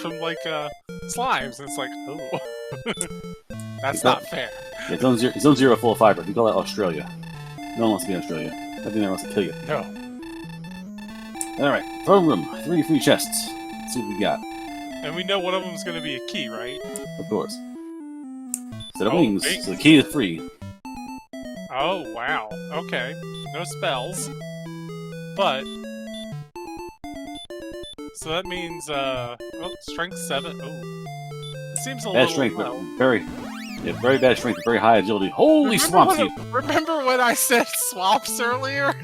from like slimes. And it's like, oh, that's not fair. Yeah, Zone 0 full of fiber. We call that Australia. No one wants to be in Australia. Everything there wants to kill you. No. Alright, throne room. 3 free chests. Let's see what we got. And we know one of them is going to be a key, right? Of course. Set of wings. So the key is free. Oh, wow. Okay. No spells. But... So that means, strength 7. Oh. It seems a bad little strength, low. but very bad strength, very high agility. Holy swamp seed! Remember when I said swamps earlier?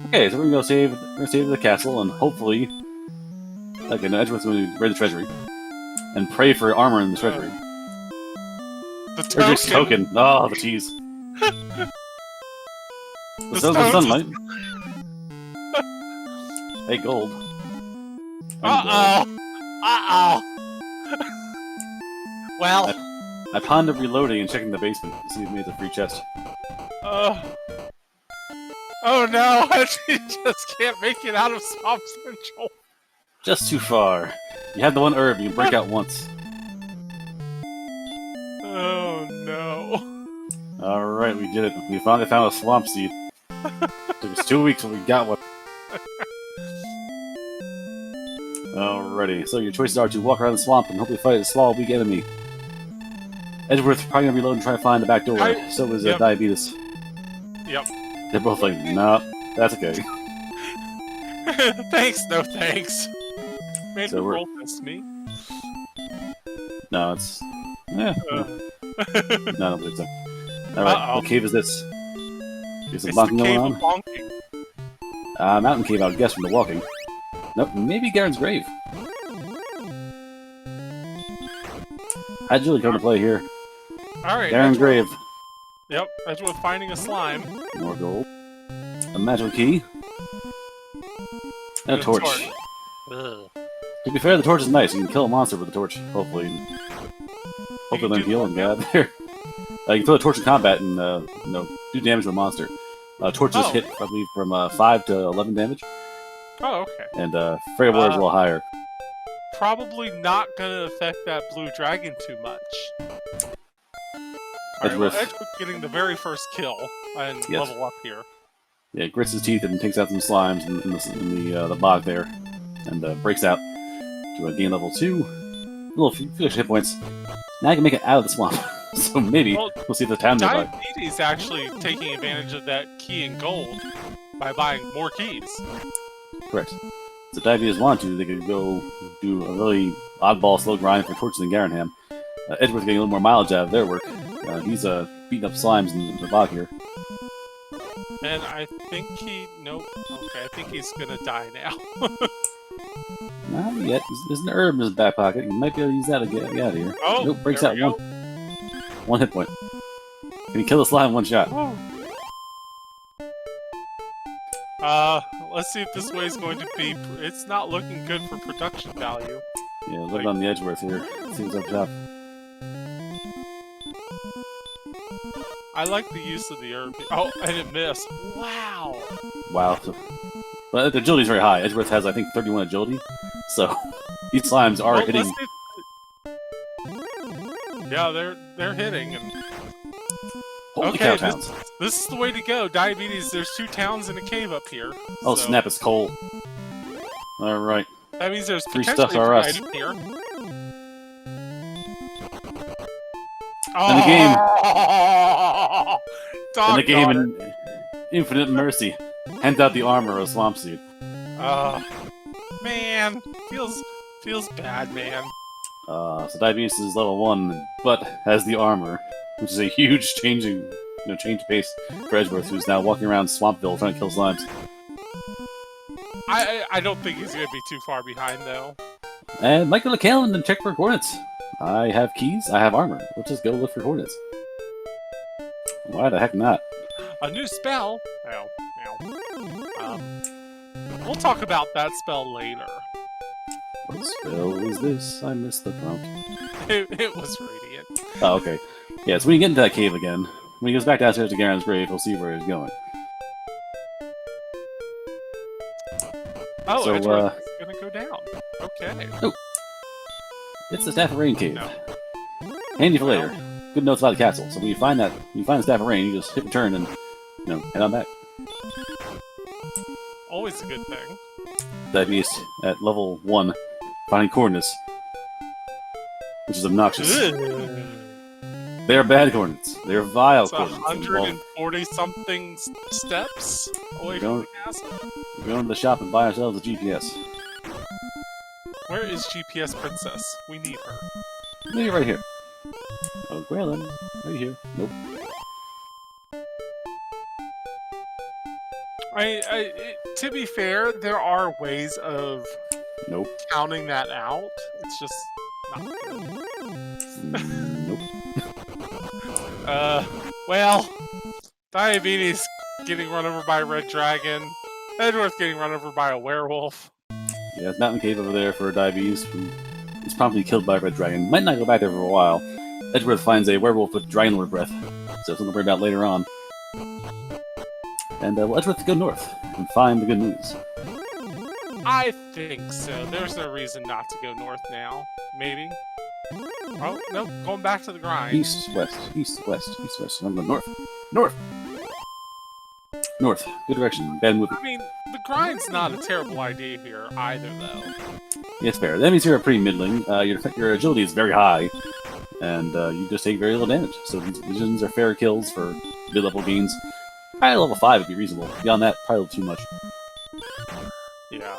Okay, so we're gonna go save the castle, and hopefully, like in Edgeworth's going to raid the treasury, and pray for armor in the treasury. The token. Oh, the tease. The sunlight. Hey, gold. Uh-oh! Well... I pondered reloading and checking the basement to see if we made the free chest. Oh no! I just can't make it out of Swamp Central. Just too far. You have the one herb, you can break out once. Oh no. Alright, we did it. We finally found a swamp seed. Took us 2 weeks, but we got one. Alrighty, so your choices are to walk around the swamp and hopefully fight a small, weak enemy. Edgeworth probably gonna reload and try to find the back door. So is Diabetes. Yep. They're both like, nah, that's okay. Thanks, no thanks. Made So me roll this me. No, it's... Yeah. No, I don't believe so. Alright, what cave is this? Is some bonking going on? Bonking. Mountain cave, I would guess, from the walking. Nope, maybe Garen's grave. How'd Julie come to play here? Alright. Garen's grave. Yep, Edgeworth finding a slime. More gold. A magical key. And a torch. Ugh. To be fair, the torch is nice. You can kill a monster with the torch, hopefully. Hopefully learn heal and get out of there. You can throw a torch in combat and do damage to a monster. Torches hit, I believe, from 5 to 11 damage. Oh, okay. And Freight Water is a little higher. Probably not gonna affect that blue dragon too much. Edgeworth getting the very first kill and level up here. Yeah, grits his teeth and takes out some slimes in the bog there, and breaks out to a gain level 2. A little few hit points. Now I can make it out of the swamp. So maybe we'll see if the town nearby. Diabetes actually taking advantage of that key in gold by buying more keys. Correct. So Diabetes want to, they could go do a really oddball slow grind for torches in Garenham. Edgeworth's getting a little more mileage out of their work. He's beating up slimes in the bog here. And I think nope. Okay, I think he's gonna die now. Not yet. There's an herb in his back pocket. You might be able to use that to get out of here. Oh, nope, breaks out one hit point. Can you kill the slime in one shot? Oh. Let's see if this way is going to be... It's not looking good for production value. Yeah, look on the Edgeworth here. See what's up top. I like the use of the herb. Oh, and it missed. Wow! Wow. But the agility's very high. Edgeworth has, I think, 31 agility. So, these slimes are hitting... Yeah, they're hitting. And... Holy cow, towns. This is the way to go. Diabetes, there's 2 towns in a cave up here. Oh, snap, it's coal. Alright. That means there's free stuff are us. Here. In the game. In the game, in infinite mercy, hand out the armor of Swamp Seed. Man, feels bad, man. So Diabetes is level 1, but has the armor, which is a huge change pace for Edgeworth, who's now walking around Swampville trying to kill slimes. I don't think he's gonna be too far behind though. And Michael McCallan and check for coordinates. I have keys, I have armor. Let's just go look for coordinates. Why the heck not? A new spell? We'll talk about that spell later. What spell is this? I missed the prompt. It was Radiant. Oh, okay. Yeah, so when you get into that cave again, when he goes back downstairs to Garen's grave, he'll see where he's going. Oh, so, Edgeworth is gonna go down. Okay. Oh, It's the Staff of Rain cave. No. Handy for later. Good notes about the castle. So when you find the Staff of Rain, you just hit return and head on back. Always a good thing. Diabetes at level 1, finding coordinates, which is obnoxious. Ugh. They are bad coordinates. They are vile It's coordinates. 140 something steps away from the castle. We're going to the shop and buy ourselves a GPS. Where is GPS Princess? We need her. Maybe right here. Oh, well then, right here. Nope. To be fair, there are ways of Nope. counting that out. It's just not good. Nope. Well, Diabetes getting run over by a red dragon, Edgeworth getting run over by a werewolf. Yeah, it's Mountain Cave over there for Diabetes, who is promptly killed by a red dragon. Might not go back there for a while. Edgeworth finds a werewolf with dragon lord breath, so something to worry about later on. And well, Edgeworth go north and find the good news. I think so. There's no reason not to go north now. Maybe. Oh, no, going back to the grind. East, west, east, west, east, west. I'm going north. North! North. Good direction. Bad movie. I mean, the grind's not a terrible idea here either, though. Yeah, it's fair. The enemies here are pretty middling. Your agility is very high, and you just take very little damage. So these visions are fair kills for mid-level gains. Probably level 5 would be reasonable. Beyond that, probably a little too much. Yeah.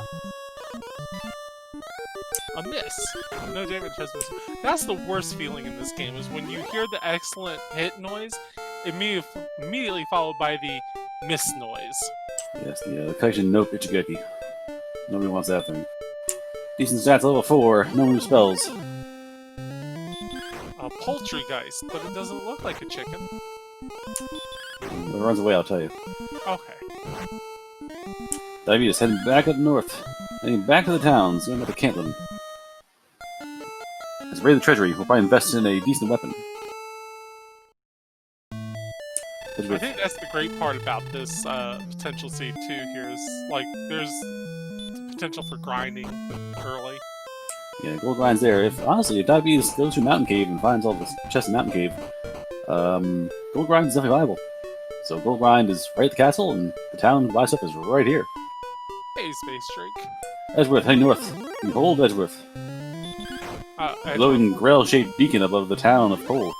A miss. No damage has been... That's the worst feeling in this game, is when you hear the excellent hit noise, immediately followed by the miss noise. Yes, the Kaijin Nope Ichigeki. Nobody wants that thing. Decent stats, level 4. No new spells. A poultrygeist, but it doesn't look like a chicken. When it runs away, I'll tell you. Okay. Diabetes heading back up north. Heading back to the towns, going back to Cantlin. As we raid the treasury, we'll probably invest in a decent weapon. I think that's the great part about this potential save 2 here is, like, there's the potential for grinding early. Yeah, gold grind's there. If Diabetes goes to Mountain Cave and finds all the chests in Mountain Cave, gold grind is definitely viable. So gold grind is right at the castle, and the town to buy stuff is right here. Hey, Space Drake. Edgeworth, heading north. Behold Edgeworth. Glowing grail-shaped beacon above the town of Cole.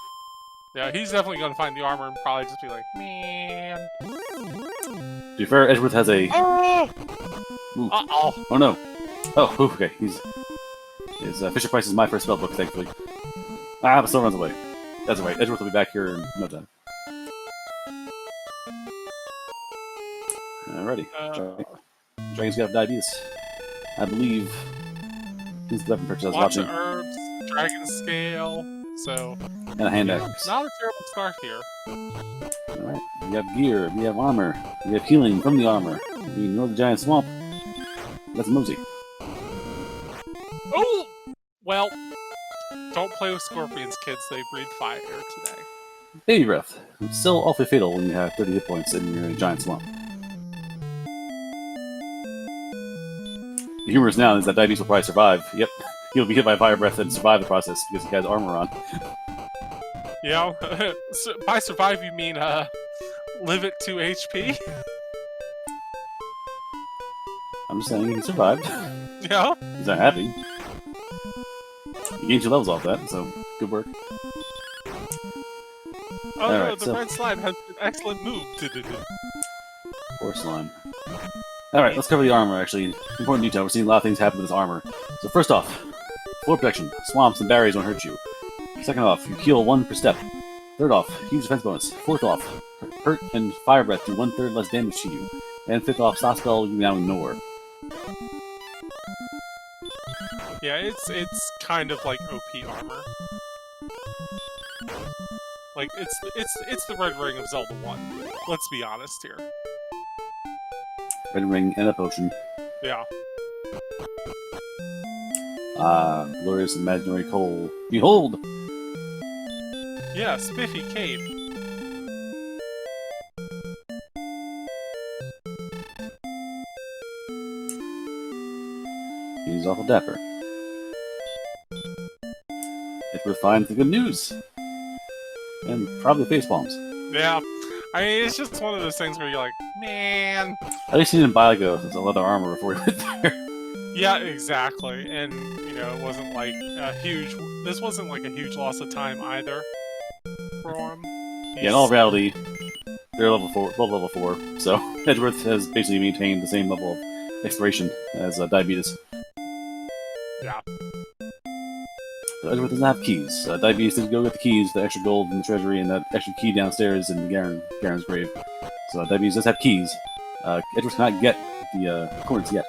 Yeah, he's definitely gonna find the armor and probably just be like, man. To be fair, Edgeworth has a... Uh-oh. Oh no. Oh, okay. His Fisher Price is my first spellbook, thankfully. But still runs away. That's alright. Edgeworth will be back here in no time. Alrighty. Dragon's got diabetes. I believe. This is the weapon purchase I was Lots watching. of herbs, dragon scale, so... And a hand axe. Not a terrible start here. Alright. We have gear, we have armor, we have healing from the armor. We ignore the giant swamp. That's Mosey. Oh! Well, don't play with scorpions, kids. They breathe fire today. Baby breath. It's still awfully fatal when you have 30 hit points and you're in a giant swamp. The humor is now is that Diabetes will probably survive. Yep. He'll be hit by fire breath and survive the process because he has armor on. Yeah, so by survive you mean, live at 2 HP? I'm just saying he survived. Yeah? He's not happy. He gained 2 levels off that, so good work. Oh no, Alright, the red slime has an excellent move. Poor slime. Alright, let's cover the armor, actually. Important detail, we're seeing a lot of things happen with this armor. So first off, floor protection. Swamps and barriers won't hurt you. Second off, you heal 1 per step. Third off, huge defense bonus. Fourth off, hurt and fire breath do 1/3 less damage to you. And fifth off, stop spell you now ignore. Yeah, it's kind of like OP armor. Like it's the red ring of Zelda 1. Let's be honest here. Red ring and a potion. Yeah. Ah, glorious imaginary coal. Behold! Yeah, spiffy cape. He's awful dapper. Edgeworth finds the good news. And probably face palms. Yeah. I mean, it's just one of those things where you're like, man. At least he didn't buy like a leather armor before he went there. Yeah, exactly. And, you know, it wasn't like a huge... This wasn't like a huge loss of time either for him. Yeah, in all reality, they're level 4, so Edgeworth has basically maintained the same level of exploration as Diabetes. Yeah. So Edgeworth doesn't have keys. Diabetes did go get the keys, the extra gold in the treasury, and that extra key downstairs in Garen's grave. So Diabetes does have keys. Edgeworth cannot get the coordinates yet.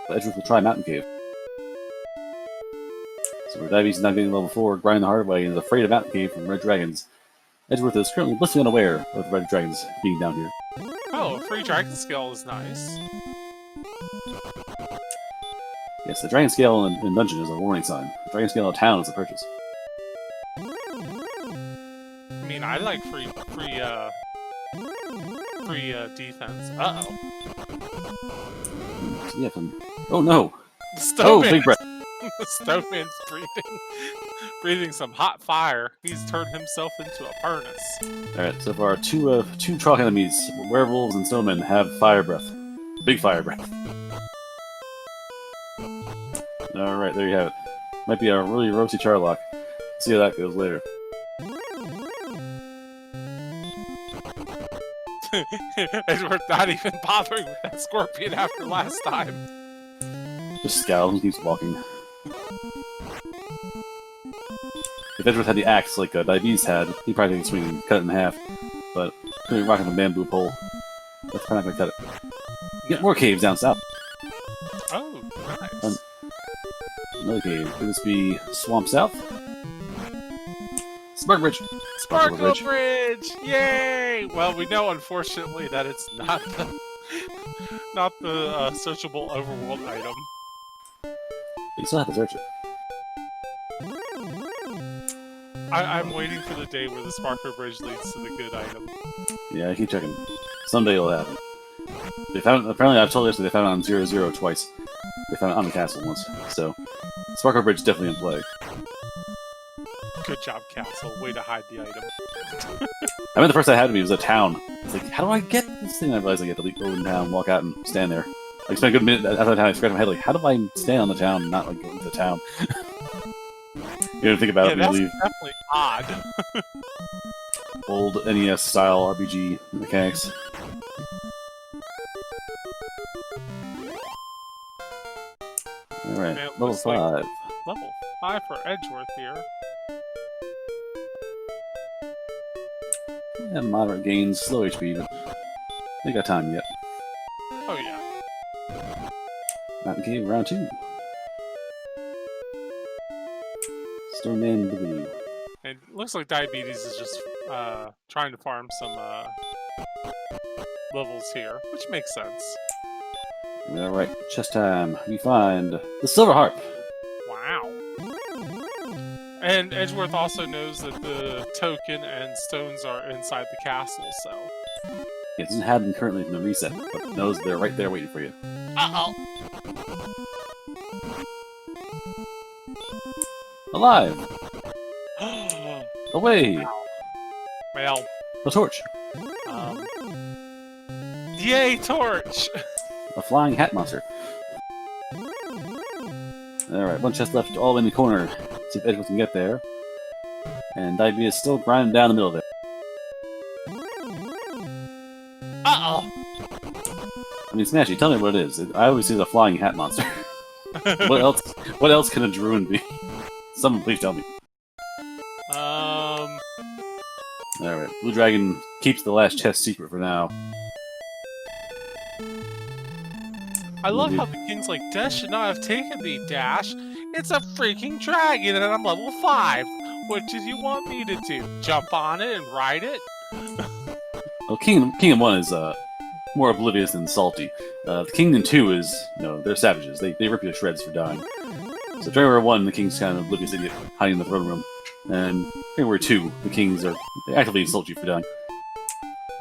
But Edgeworth will try Mountain Cave. So Diabetes is not getting level 4, grinding the hard way, and is afraid of Mountain Cave from red dragons. Edgeworth is currently blissfully unaware of the red dragons being down here. Oh, a free dragon scale is nice. Yes, the dragon scale in dungeon is a warning sign. The dragon scale in town is a purchase. I mean, I like free defense. Uh-oh. So yeah, oh no! Stoneman. Oh, big breath! Stoneman's breathing some hot fire. He's turned himself into a furnace. Alright, so far two chalk enemies, werewolves and snowmen, have fire breath. Big fire breath. Alright, there you have it. Might be a really roasty Charlock. See how that goes later. Edgeworth not even bothering with that scorpion after last time. Just scowls and keeps walking. If Edgeworth had the axe like Diabetes had, he'd probably take a swing and cut it in half. But he's rocking a bamboo pole. That's probably not gonna cut it. Get more caves down south. Oh, nice. Another cave. Could this be Swamp South? Sparkle Bridge! Sparkle Bridge! Yay! Well, we know, unfortunately, that it's not the searchable overworld item. You still have to search it. I'm waiting for the day where the Sparkle Bridge leads to the good item. Yeah, I keep checking. Someday it'll happen. They found apparently I've told you they found it on 0-0 twice. They found it on the castle once. So Sparkle Bridge definitely in play. Good job, Castle. Way to hide the item. I mean, the first I had to be was a town. It's like, how do I get this thing? I realized I get to go in town, walk out, and stand there. I spent a good minute after the town. I scratched my head like, how do I stand on the town and not like go into the town? You don't think about it when you leave. That's definitely odd. Old NES style RPG mechanics. Alright, level 5. Level 5 for Edgeworth here. Yeah, moderate gains, slow HP, but they got time yet. Oh yeah. Mountain Cave, round 2. Stoneman Blue. And it looks like Diabetes is just trying to farm some levels here, which makes sense. Alright, chest time. We find the Silver Harp. Wow. And Edgeworth also knows that the token and stones are inside the castle, so... It doesn't have them currently from the reset, but knows they're right there waiting for you. Uh-oh! Alive! Away! Well... A torch! Yay, torch! A flying hat monster. Alright, one chest left all in the corner. See if Edgeworth can get there. And Diabetes is still grinding down the middle there. Uh-oh! I mean, Smashy, tell me what it is. I always see the flying hat monster. What else can a druid be? Someone please tell me. Alright, Blue Dragon keeps the last chest secret for now. I love how the king's like, Death should not have taken thee, Dash. It's a freaking dragon and I'm level 5. What did you want me to do? Jump on it and ride it? Well, Kingdom 1 is more oblivious than salty. Kingdom 2 is, they're savages. They rip you to shreds for dying. So January 1, the king's kind of oblivious idiot hiding in the throne room. And January 2, the kings they actively insult you for dying.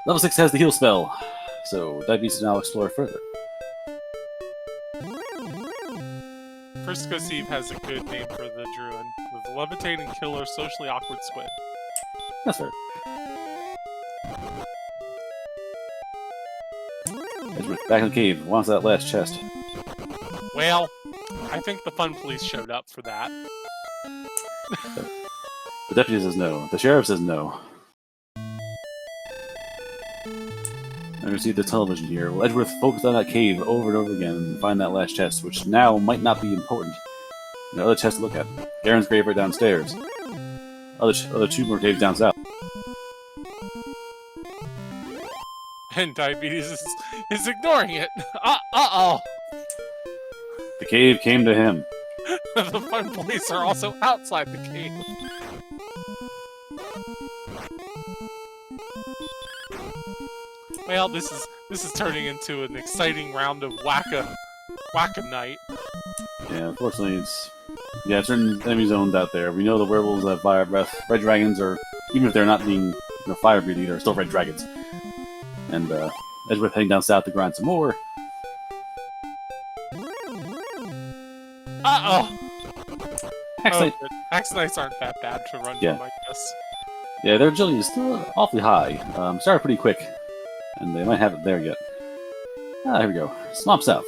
Level 6 has the heal spell, so Diabetes now explore further. Frisco Steve has a good name for the druid. With levitating killer, socially awkward squid. That's fair. Edgeworth, back in the cave. Wants that last chest. Well, I think the fun police showed up for that. The deputy says no. The sheriff says no. I'm gonna see the television here. Will Edgeworth focus on that cave over and over again and find that last chest, which now might not be important. There are other chests to look at. Garen's grave right downstairs. Other two more caves down south. And Diabetes is ignoring it. Uh-oh. The cave came to him. The fun police are also outside the cave. Well, this is turning into an exciting round of wacka night. Yeah, unfortunately, it's certain enemy zones out there. We know the werewolves have fire breath. Red dragons are, even if they're not being fire breathing, they're still red dragons. And Edgeworth heading down south to grind some more. Uh-oh! Axonites aren't that bad to run Yeah. from, I guess. Yeah, their agility is still awfully high. Started pretty quick, and they might have it there yet. Ah, here we go. Swamp South.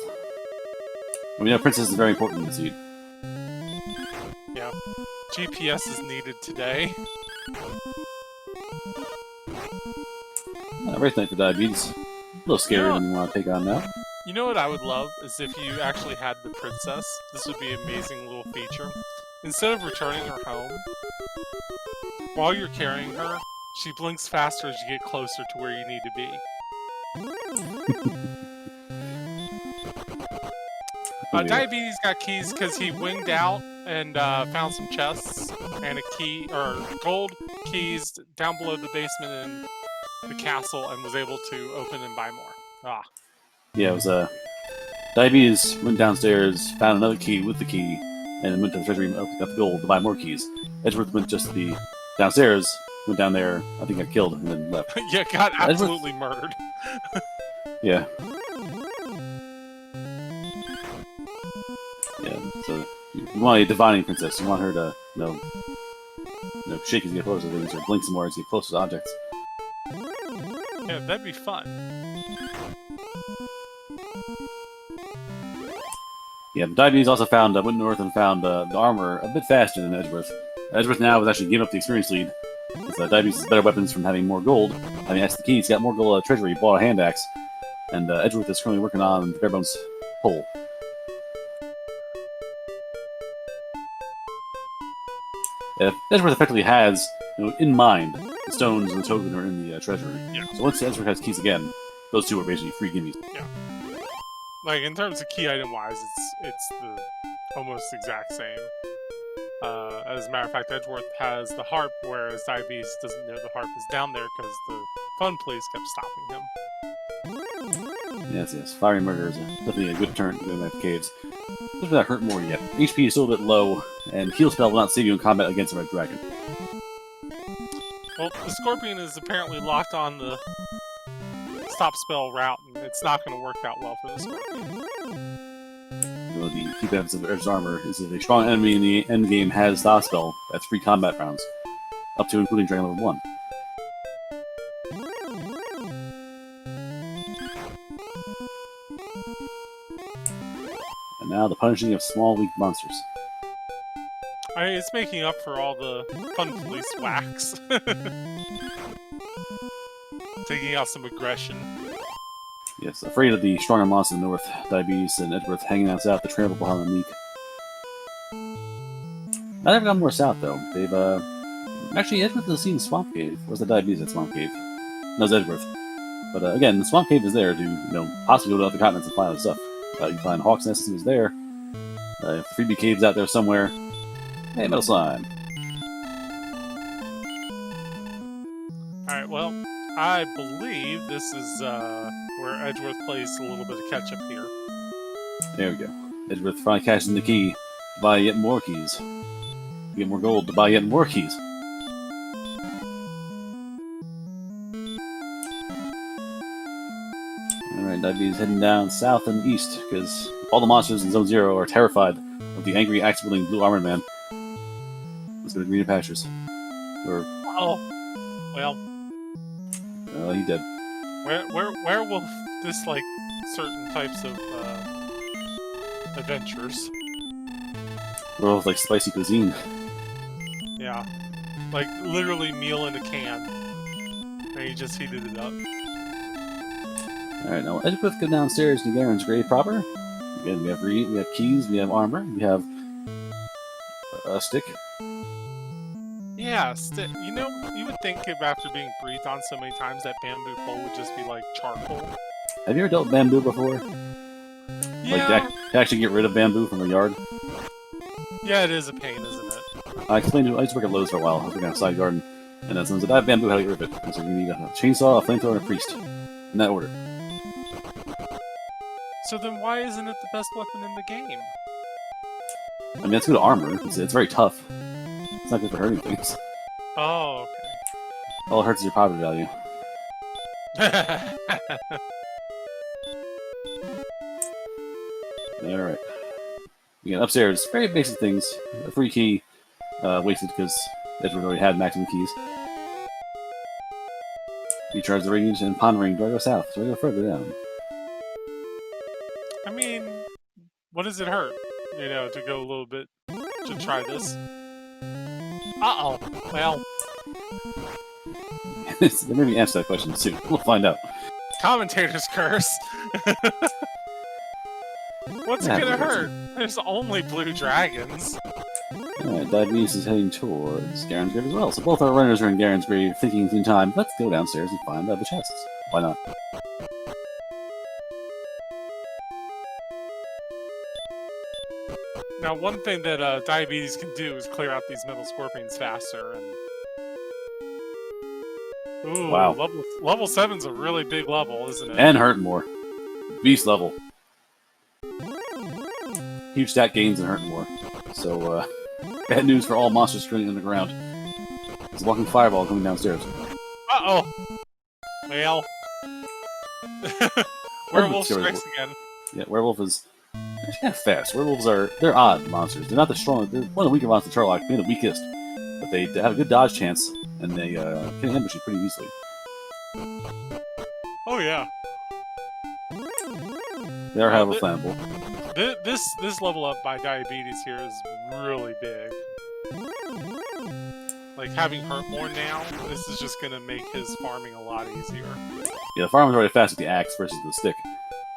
And we know Princess is very important in this seed. Yeah. GPS is needed today. Race night for Diabetes. A little scarier than you want to take on now. You know what I would love is if you actually had the princess. This would be an amazing little feature. Instead of returning her home, while you're carrying her, she blinks faster as you get closer to where you need to be. Diabetes got keys because he winged out and found some chests and a key, or gold keys down below the basement in the castle, and was able to open and buy more. Yeah, it was Diabetes went downstairs, found another key with the key, and then went to the treasury and got the gold to buy more keys. Edgeworth went just to the downstairs, went down there, I think got killed, and then left. Yeah, got absolutely murdered. Yeah. Yeah, so you want a divining princess. You want her to, shake as you get closer to things, or blink some more as you get closer to objects. Yeah, that'd be fun. Yeah, but Diabetes also found, went north and found the armor a bit faster than Edgeworth. Edgeworth now was actually giving up the experience lead, because Diabetes has better weapons from having more gold. I mean, that's the key. He's got more gold out of the treasury. He bought a hand axe, and Edgeworth is currently working on the Barebones pole. Edgeworth effectively has, in mind, the stones and the token are in the treasury. Yeah. So once Edgeworth has keys again, those two are basically free gimmies. Yeah. Like, in terms of key item-wise, it's the almost exact same. As a matter of fact, Edgeworth has the harp, whereas Diabetes doesn't know the harp is down there because the fun police kept stopping him. Yes. Fiery Murder is definitely a good turn to go back to caves. Doesn't that hurt more yet. HP is still a bit low, and Heal Spell will not save you in combat against a red dragon. Well, the Scorpion is apparently locked on the stop spell route, and it's not going to work out well for the Scorpion. The key benefits of Edge's armor is that a strong enemy in the endgame has stop spell. That's free combat rounds, up to including Dragon level 1. And now the punishing of small, weak monsters. I mean, it's making up for all the fun police whacks. Taking out some aggression. Yes, afraid of the stronger monsters in the north, Diabetes and Edgeworth hanging out south to trample behind the meek. Now they've gone more south, though. They've, actually, Edgeworth has seen Swamp Cave. Or was the Diabetes at Swamp Cave? No, it's Edgeworth. But, again, the Swamp Cave is there to, possibly go to other continents and find other stuff. You can find Hawk's Nest is there. Freebie Cave's out there somewhere. Hey, Metal Slime. Alright, well, I believe this is where Edgeworth plays a little bit of catch-up here. There we go. Edgeworth finally cashes in the key to buy yet more keys. To get more gold to buy yet more keys. Alright, Diabetes heading down south and east, because all the monsters in Zone 0 are terrified of the angry axe-wielding blue armored man. Let's go to greener pastures. Or well, he dead. Where will this like certain types of adventures? Werewolf like spicy cuisine. Yeah, like literally meal in a can, and you just heated it up. All right, now Edgeworth go downstairs to Garen's grave proper. Again, we have reed, we have keys, we have armor, we have a stick. Yeah, you know, you would think after being breathed on so many times that bamboo pole would just be like charcoal. Have you ever dealt with bamboo before? Yeah. Like to actually get rid of bamboo from a yard? Yeah, it is a pain, isn't it? I explained to I used to work at Lowe's for a while. I was working on a side garden, and then someone said, "I have bamboo. How do you get rid of it?" I said, "You need a chainsaw, a flamethrower, and a priest." In that order. So then, why isn't it the best weapon in the game? I mean, it's good armor. It's very tough. It's not good for hurting things. Oh, All it hurts is your property value. okay. Alright. Again, upstairs, very basic things. A free key, wasted because Edgeworth already had maximum keys. Recharge the range and pawn ring. Do I go south? Do I go further down? I mean, what does it hurt? You know, to go a little bit to try this. Uh-oh. Well. They made me answer that question soon. We'll find out. Commentator's curse. What's it gonna hurt? There's only blue dragons. Alright, Diabetes is heading towards Garen's grave as well. So both our runners are in Garen's grave, thinking in time, let's go downstairs and find the chests. Why not? Now, one thing that Diabetes can do is clear out these metal scorpions faster. And ooh, wow. Level 7's a really big level, isn't it? And hurt more. Beast level. Huge stat gains and hurt more. So, bad news for all monsters currently underground. There's a walking fireball coming downstairs. Uh-oh! Well... Werewolf strikes again. Yeah, Werewolf is... They're kind of fast. Werewolves they're odd monsters. They're not the strongest. They're one of the weaker monsters in Turlock. Maybe the weakest. But they have a good dodge chance, and they can ambush you pretty easily. Oh, yeah. They are, however, flammable. This level up by Diabetes here is really big. Like, having hurt more now, this is just gonna make his farming a lot easier. Yeah, the farmer's already fast with the axe versus the stick.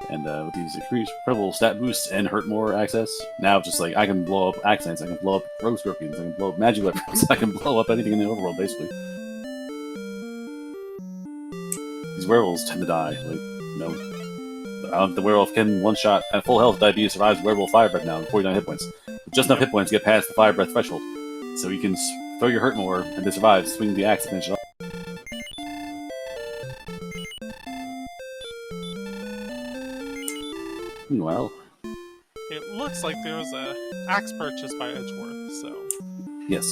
And with these incredible stat boosts and hurt more access, now it's just like, I can blow up accents, I can blow up rogue scorpions, I can blow up magic weapons, I can blow up anything in the overworld, basically. These werewolves tend to die, like, the werewolf can one-shot at full health. Diabetes survives werewolf fire breath now, 49 hit points. With just enough hit points to get past the fire breath threshold. So you can throw your hurt more, and they survive, swing the axe to finish it off. Meanwhile, it looks like there was a axe purchase by Edgeworth, so... Yes.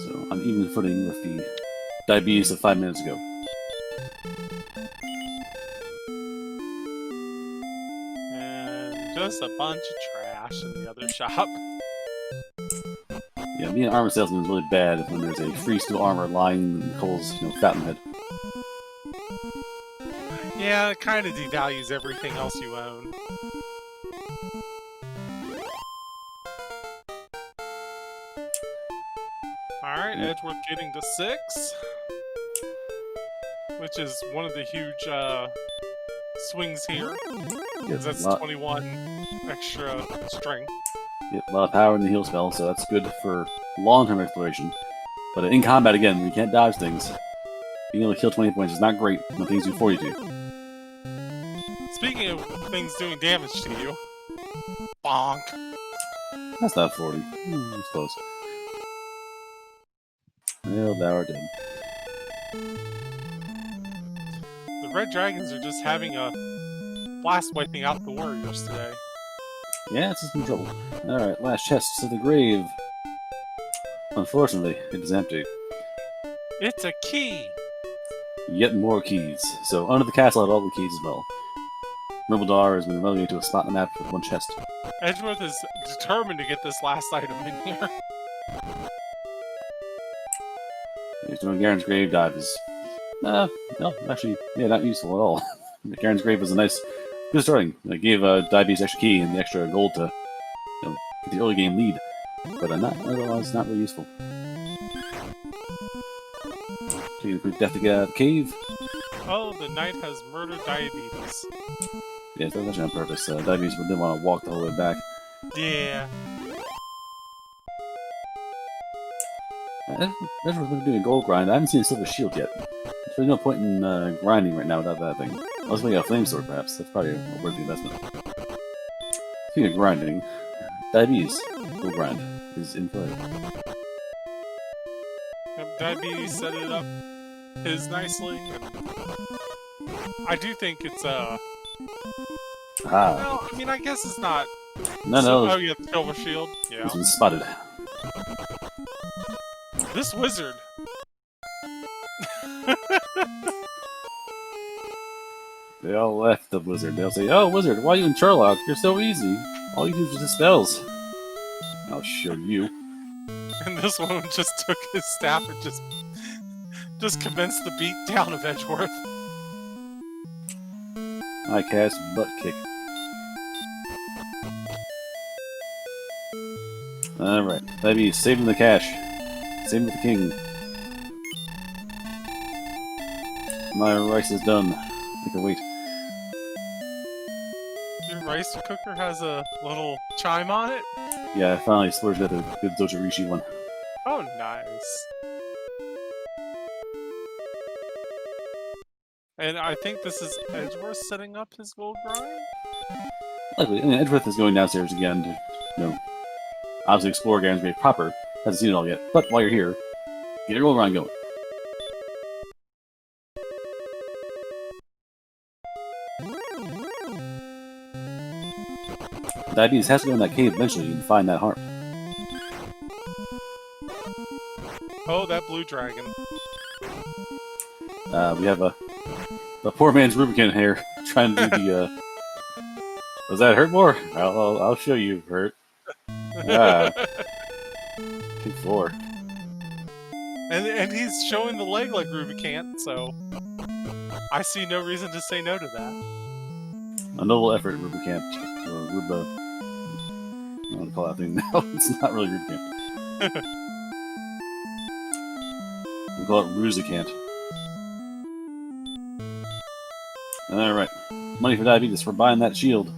So, on even footing with the Diabetes of 5 minutes ago. And just a bunch of trash in the other shop. Yeah, being an armor salesman is really bad when there's a free steel armor lying in Cole's fountainhead. Yeah, it kind of devalues everything else you own. Alright, Edgeworth getting to 6. Which is one of the huge swings here. Because that's 21 extra strength. Yep, a lot of power in the heal spell, so that's good for long-term exploration. But in combat, again, we can't dodge things. Being able to kill 20 points is not great when things do 42. Speaking of things doing damage to you, bonk. That's not 40. It's close. Well, thou art dead. The red dragons are just having a blast wiping out the warriors today. Yeah, it's just in trouble. Alright, last chest to the grave. Unfortunately, it is empty. It's a key! Yet more keys. So, under the castle I have all the keys as well. Rumbledar has been relegated to a spot on the map with one chest. Edgeworth is determined to get this last item in here. He's doing Garen's Grave dive is... no, actually, yeah, not useful at all. Garen's Grave was a nice... good starting. It gave Diabetes extra key and the extra gold to get the early game lead. But otherwise, not really useful. Taking the death to get out of the cave. Oh, the knight has murdered Diabetes. Yeah, that was actually on purpose. Diabetes didn't want to walk the whole way back. Yeah. Edgeworth been doing a gold grind. I haven't seen a silver shield yet. There's no point in grinding right now without that thing. Unless we got a flame sword, perhaps. That's probably a worthy investment. Speaking of grinding, Diabetes gold grind is in play. Diabetes set it up nicely. I do think it's well, I mean, I guess it's not. No. Oh, yeah, the silver shield. Yeah. It's been spotted. This wizard. They all left the wizard. They'll say, "Oh, wizard, why are you in Sherlock? You're so easy. All you do is just spells." I'll show you. And this one just took his staff and just commenced the beat down of Edgeworth. I cast butt kick. Alright, that'd be saving the cash. Saving the king. My rice is done. I can wait. Your rice cooker has a little chime on it? Yeah, I finally splurged at a good Zochirishi one. Oh, nice. And I think this is Edgeworth setting up his gold grind? Likely. I mean, Edgeworth is going downstairs again to, obviously explore Garen's Grave proper. Hasn't seen it all yet. But while you're here, get your gold grind going. Diabetes has to go in that cave eventually and find that harp. Oh, that blue dragon. We have a poor man's Rubicon here trying to do the. Does that hurt more? I'll show you. Hurt. Ah. Kick 4. And he's showing the leg like Ruby can't, so I see no reason to say no to that. A noble effort, Rubicant. Or Ruba. I don't want to call that thing now. It's not really Rubicant. We call it Rusicant. Alright. Money for Diabetes for buying that shield.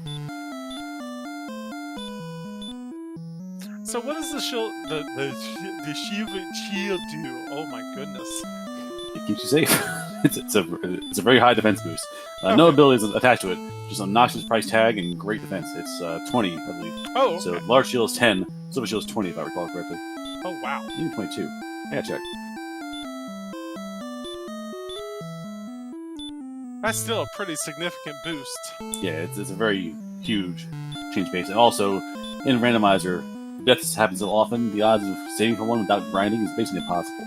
So what does the shield the shield do? Oh my goodness. It keeps you safe. it's a very high defense boost. No abilities attached to it. Just an obnoxious price tag and great defense. It's 20, I believe. Oh, okay. So large shield is 10, silver shield is 20 if I recall correctly. Oh wow. Even 22. I gotta check. That's still a pretty significant boost. Yeah, it's a very huge change base. And also, in Randomizer, death happens so often, the odds of saving from one without grinding is basically impossible.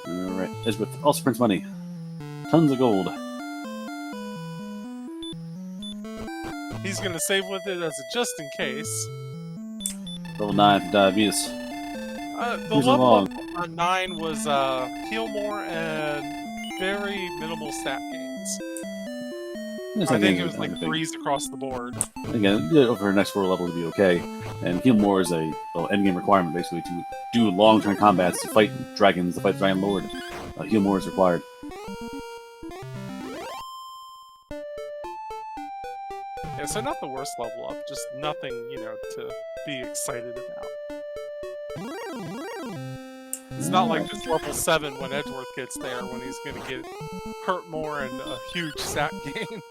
Alright, Edgeworth also prints money. Tons of gold. He's gonna save with it as a just in case. Level 9 for Diabetes. The level of 9 was heal more and very minimal stat gains. I think it was like 3s across the board. Again, over the next 4 levels to be okay. And heal more is a endgame requirement basically to do long-term combats, to fight dragons, to fight the Dragon Lord. Heal more is required. Yeah, so not the worst level up, just nothing, to be excited about. It's not like this level 7 when Edgeworth gets there, when he's gonna get hurt more and a huge stat gain.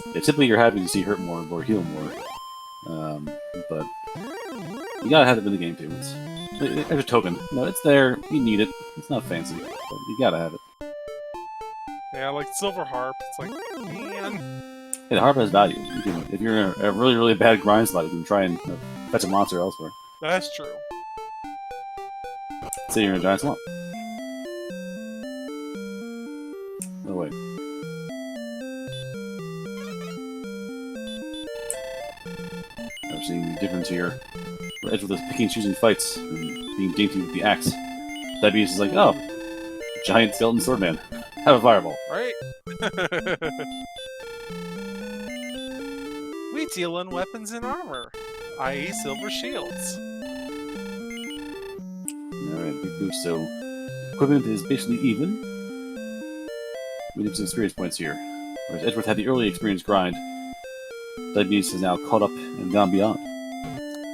Yeah, typically you're happy to see hurt more or heal more. But you gotta have it in the game too. It's a token. No, it's there. You need it. It's not fancy, but you gotta have it. Yeah, like Silver Harp. It's like, man. Hey, the harp has value. You can, if you're in a really, really bad grind slot, you can try and fetch a monster elsewhere. That's true. Say you're in a giant swamp. We're seeing the difference here. Where Edgeworth is picking and choosing fights and being dainty with the axe. Diabetes is like, oh, giant skeleton swordman. Have a fireball. Right? We deal in weapons and armor, i.e. silver shields. Alright, big boost, so equipment is basically even. We need some experience points here. Whereas Edgeworth had the early experience grind, Diabetes is now caught up and gone beyond.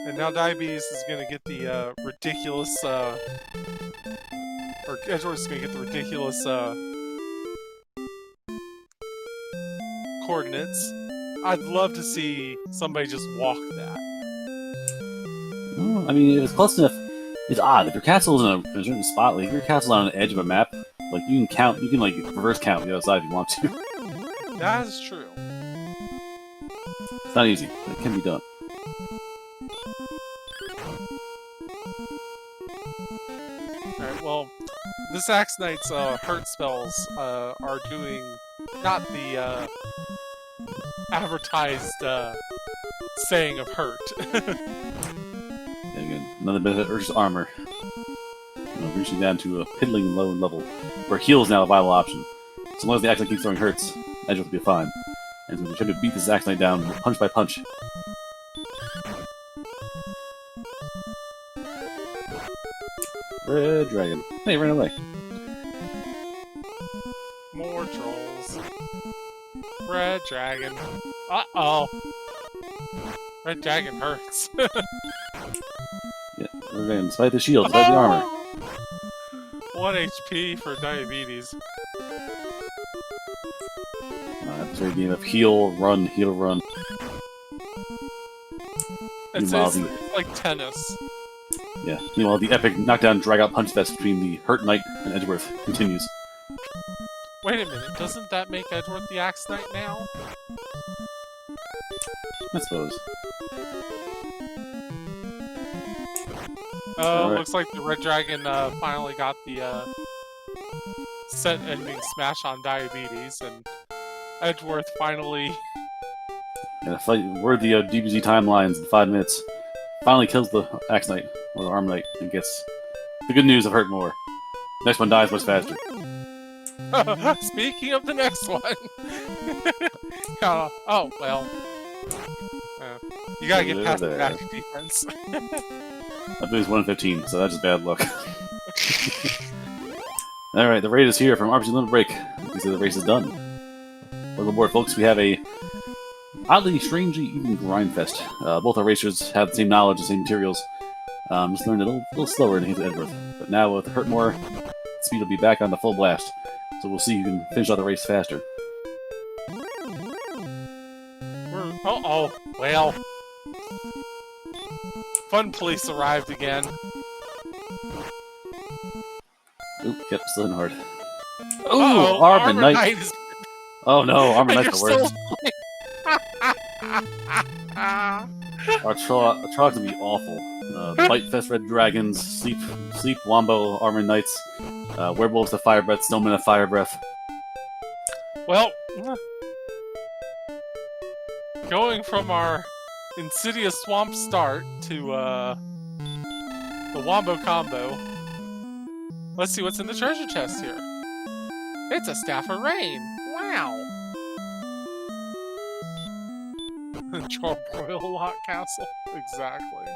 And now Diabetes is going to get the ridiculous, or Edgeworth is going to get the ridiculous coordinates. I'd love to see somebody just walk that. Well, I mean, if it's close enough, it's odd. If your castle's in a certain spot, like if your castle's on an edge of a map, like you can count, you can like reverse count the other side if you want to. That is true. It's not easy, but it can be done. Alright, well, this Axe Knight's hurt spells are doing not the advertised saying of hurt. And again, another benefit urges armor. Reaching down to a piddling low level, where heal is now a viable option. So long as the Axe Knight keeps throwing hurts, Edgeworth will be fine. And so we try to beat this Axe Knight down punch by punch. Red Dragon. Hey, ran away. More trolls. Red Dragon. Uh-oh. Red Dragon hurts. Yeah, Red Dragon, despite the shield, despite the armor. 1 HP for Diabetes. It's a game of heal, run, heal, run. It's like tennis. Yeah, meanwhile, the epic knockdown drag-out punch fest between the Hurt Knight and Edgeworth continues. Wait a minute, doesn't that make Edgeworth the Axe Knight now? I suppose. Right. Looks like the Red Dragon finally got the set-ending smash on Diabetes, and Edgeworth finally... Yeah, the fight worthy of DBZ timelines in 5 minutes. Finally kills the Axe Knight, or the Arm Knight, and gets the good news of hurt more. Next one dies much faster. Speaking of the next one... oh, well... you gotta get past the magic defense. I believe it's 1-15, so that's just bad luck. Alright, the raid is here from RPG Limit Break. You see the race is done. Welcome aboard, folks. We have a oddly, strangely even grind fest. Both our racers have the same knowledge and same materials. Just learned a little slower in the case of Edgeworth. But now with Hurt More, speed will be back on the full blast. So we'll see who can finish out the race faster. Uh-oh. Well... Fun Police arrived again. Oop, yep, still in hard. Ooh, Armor Knight! Oh no, Armor Knight's the worst. Our Trog's gonna be awful. Bite Fest Red Dragons, Sleep Wombo Armor Knights, Werewolves to Fire Breath, Snowmen of Fire Breath. Well, going from our Insidious Swamp start to the Wombo combo. Let's see what's in the treasure chest here. It's a Staff of Rain. Wow. Charbroil Lock Castle. Exactly.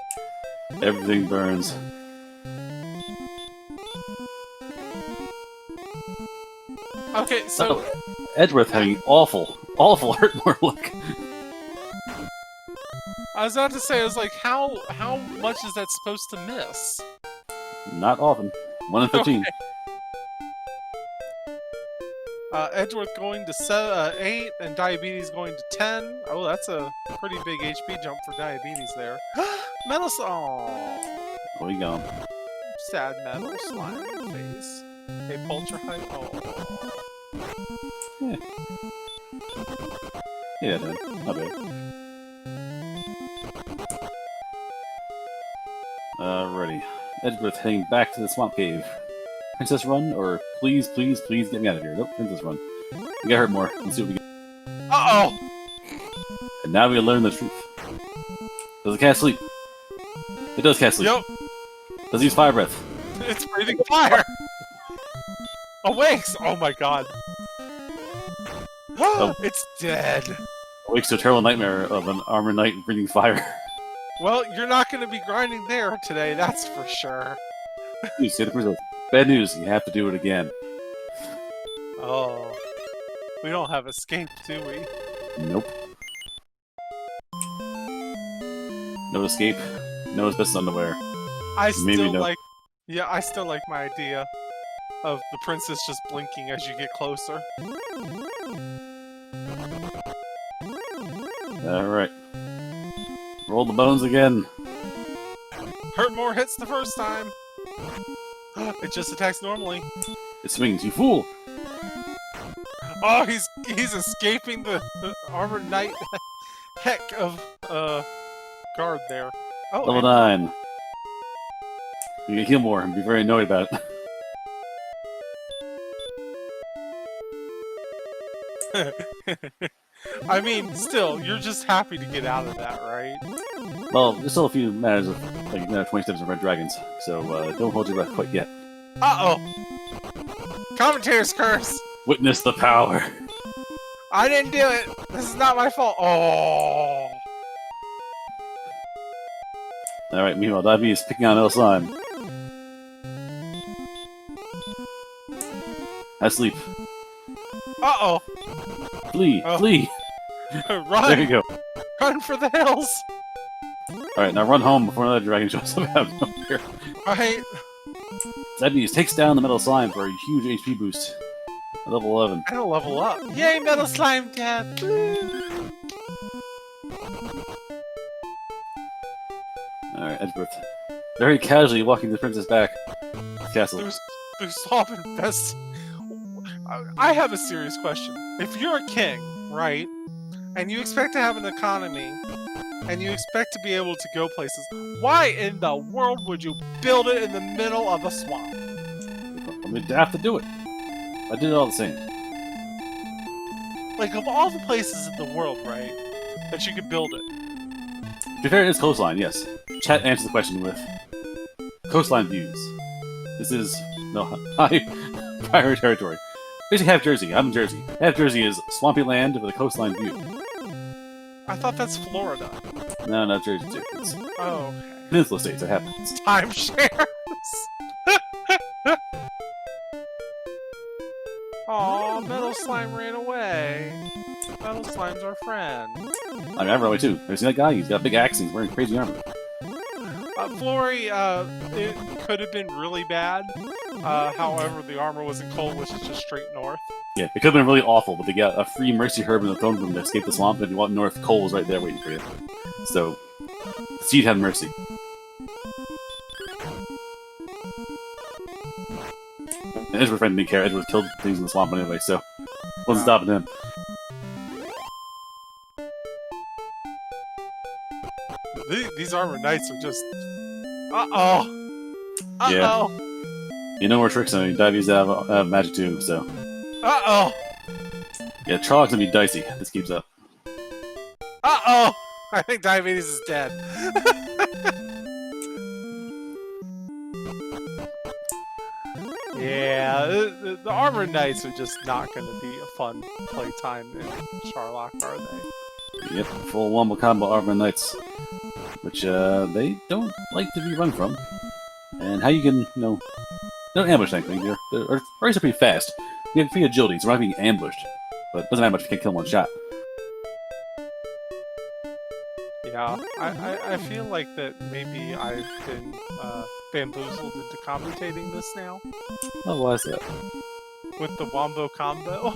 Everything burns. Okay, so Edgeworth having awful Hurt More luck. I was about to say, I was like, how much is that supposed to miss? Not often. 1-15. Okay. Edgeworth going to 8, and Diabetes going to 10. Oh, that's a pretty big HP jump for Diabetes there. Metal Aww. Where you going? Sad metal slime face. Hey, Polterhide. Oh. Yeah. Yeah, dude. Not bad. Alrighty. Edgeworth heading back to the Swamp Cave. Princess Run, or please get me out of here. Nope, Princess Run. We got Hurt More. Let's see what we get. Uh-oh! And now we learn the truth. Does the cat sleep? It does cat sleep. Yep. Does it use fire breath? It's breathing fire! Awakes! Oh my god. It's dead. Awakes to a terrible nightmare of an armored knight breathing fire. Well, you're not going to be grinding there today, that's for sure. Bad news, you have to do it again. Oh. We don't have escape, do we? Nope. No escape. No asbestos underwear. I Maybe still no. like... Yeah, I still like my idea of the princess just blinking as you get closer. Alright. Roll the bones again. Hurt more hits the first time. It just attacks normally. It swings, you fool! Oh, he's escaping the armored knight heck of guard there. Oh, Level 9. You can heal more and be very annoyed about it. I mean, still, you're just happy to get out of that, right? Well, there's still a few matters of, like, 20 steps of red dragons, so don't hold your breath quite yet. Uh-oh! Commentator's curse! Witness the power! I didn't do it! This is not my fault! Oh! Alright, meanwhile, Diabetes picking on Metal Slime. I sleep. Uh-oh! Flee! Oh. Flee! Run! There you go. Run for the hills! Alright, now run home before another dragon shows up out of nowhere. Right? Diabetes takes down the Metal Slime for a huge HP boost. At level 11. And a level up. Yay, Metal Slime death! Alright, Edgeworth. Very casually walking the princess back to the castle. There's solving best. I have a serious question. If you're a king, right, and you expect to have an economy, and you expect to be able to go places, why in the world would you build it in the middle of a swamp? I mean, I have to do it. I did it all the same. Like, of all the places in the world, right, that you could build it. To be fair, it is coastline, yes. Chat answers the question with coastline views. This is no high prior territory. Basically, half Jersey. I'm in Jersey. Half Jersey is swampy land with a coastline view. I thought that's Florida. No, not Jersey too. It's Oh, okay. peninsula states. It happens. Timeshares! Aw, Metal Slime ran away. Metal Slime's our friend. I mean, I ran away too. Have you seen that guy? He's got a big axe and he's wearing crazy armor. Flory, it could have been really bad. However, the armor wasn't cold, which is just straight north. Yeah, it could have been really awful, but they got a free mercy herb in the throne room to escape the swamp. If you want north, Cole's right there waiting for you. So, the seed had mercy. And Edgeworth friend didn't care. Edgeworth killed things in the swamp anyway, so wasn't stopping him. These armor knights are just... Uh-oh! Uh-oh! Yeah. You know more tricks on me. Diabetes have magic too, so... Uh-oh! Yeah, Trollocs gonna be dicey. This keeps up. Uh-oh! I think Diabetes is dead. Yeah, the Armored Knights are just not going to be a fun playtime in Charlock, are they? Yep, full wombo combo Armor Knights. Which, they don't like to be run from. And how you can, you know... They don't ambush anything. They're pretty fast. You have free agility, so we're not being ambushed. But it doesn't matter much if you can't kill them one shot. Yeah, I feel like that maybe I've been bamboozled into commentating this now. Oh, why is that? With the Wombo combo.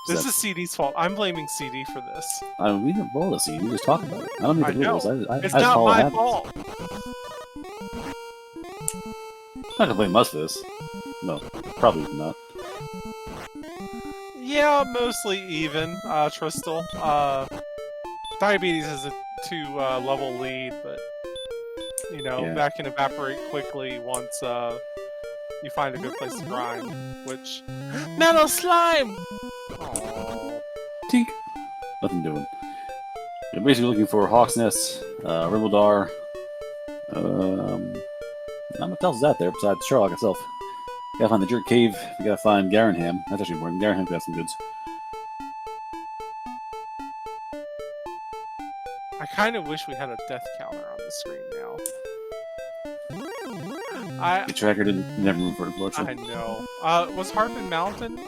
This is CD's fault. I'm blaming CD for this. I mean, we didn't roll the scene, we just talk about it. I don't need the rules. It's I not follow my what fault. I'm not gonna blame us for this. No, probably not. Yeah, mostly even, Tristal. Diabetes has a 2-level lead, but, you know, Yeah. that can evaporate quickly once, you find a good place to grind, which... Metal Slime! Aww. Tink! Nothing doing. You're basically looking for Hawk's Nest, Rimbledar. Not much else is out there besides Sherlock itself. You gotta find the Jerk Cave. You gotta find Garenham. That's actually important. Garenham's got some goods. I kind of wish we had a death counter on the screen now. The tracker didn't never move for it, unfortunately. I know. Was Harp in Mountain?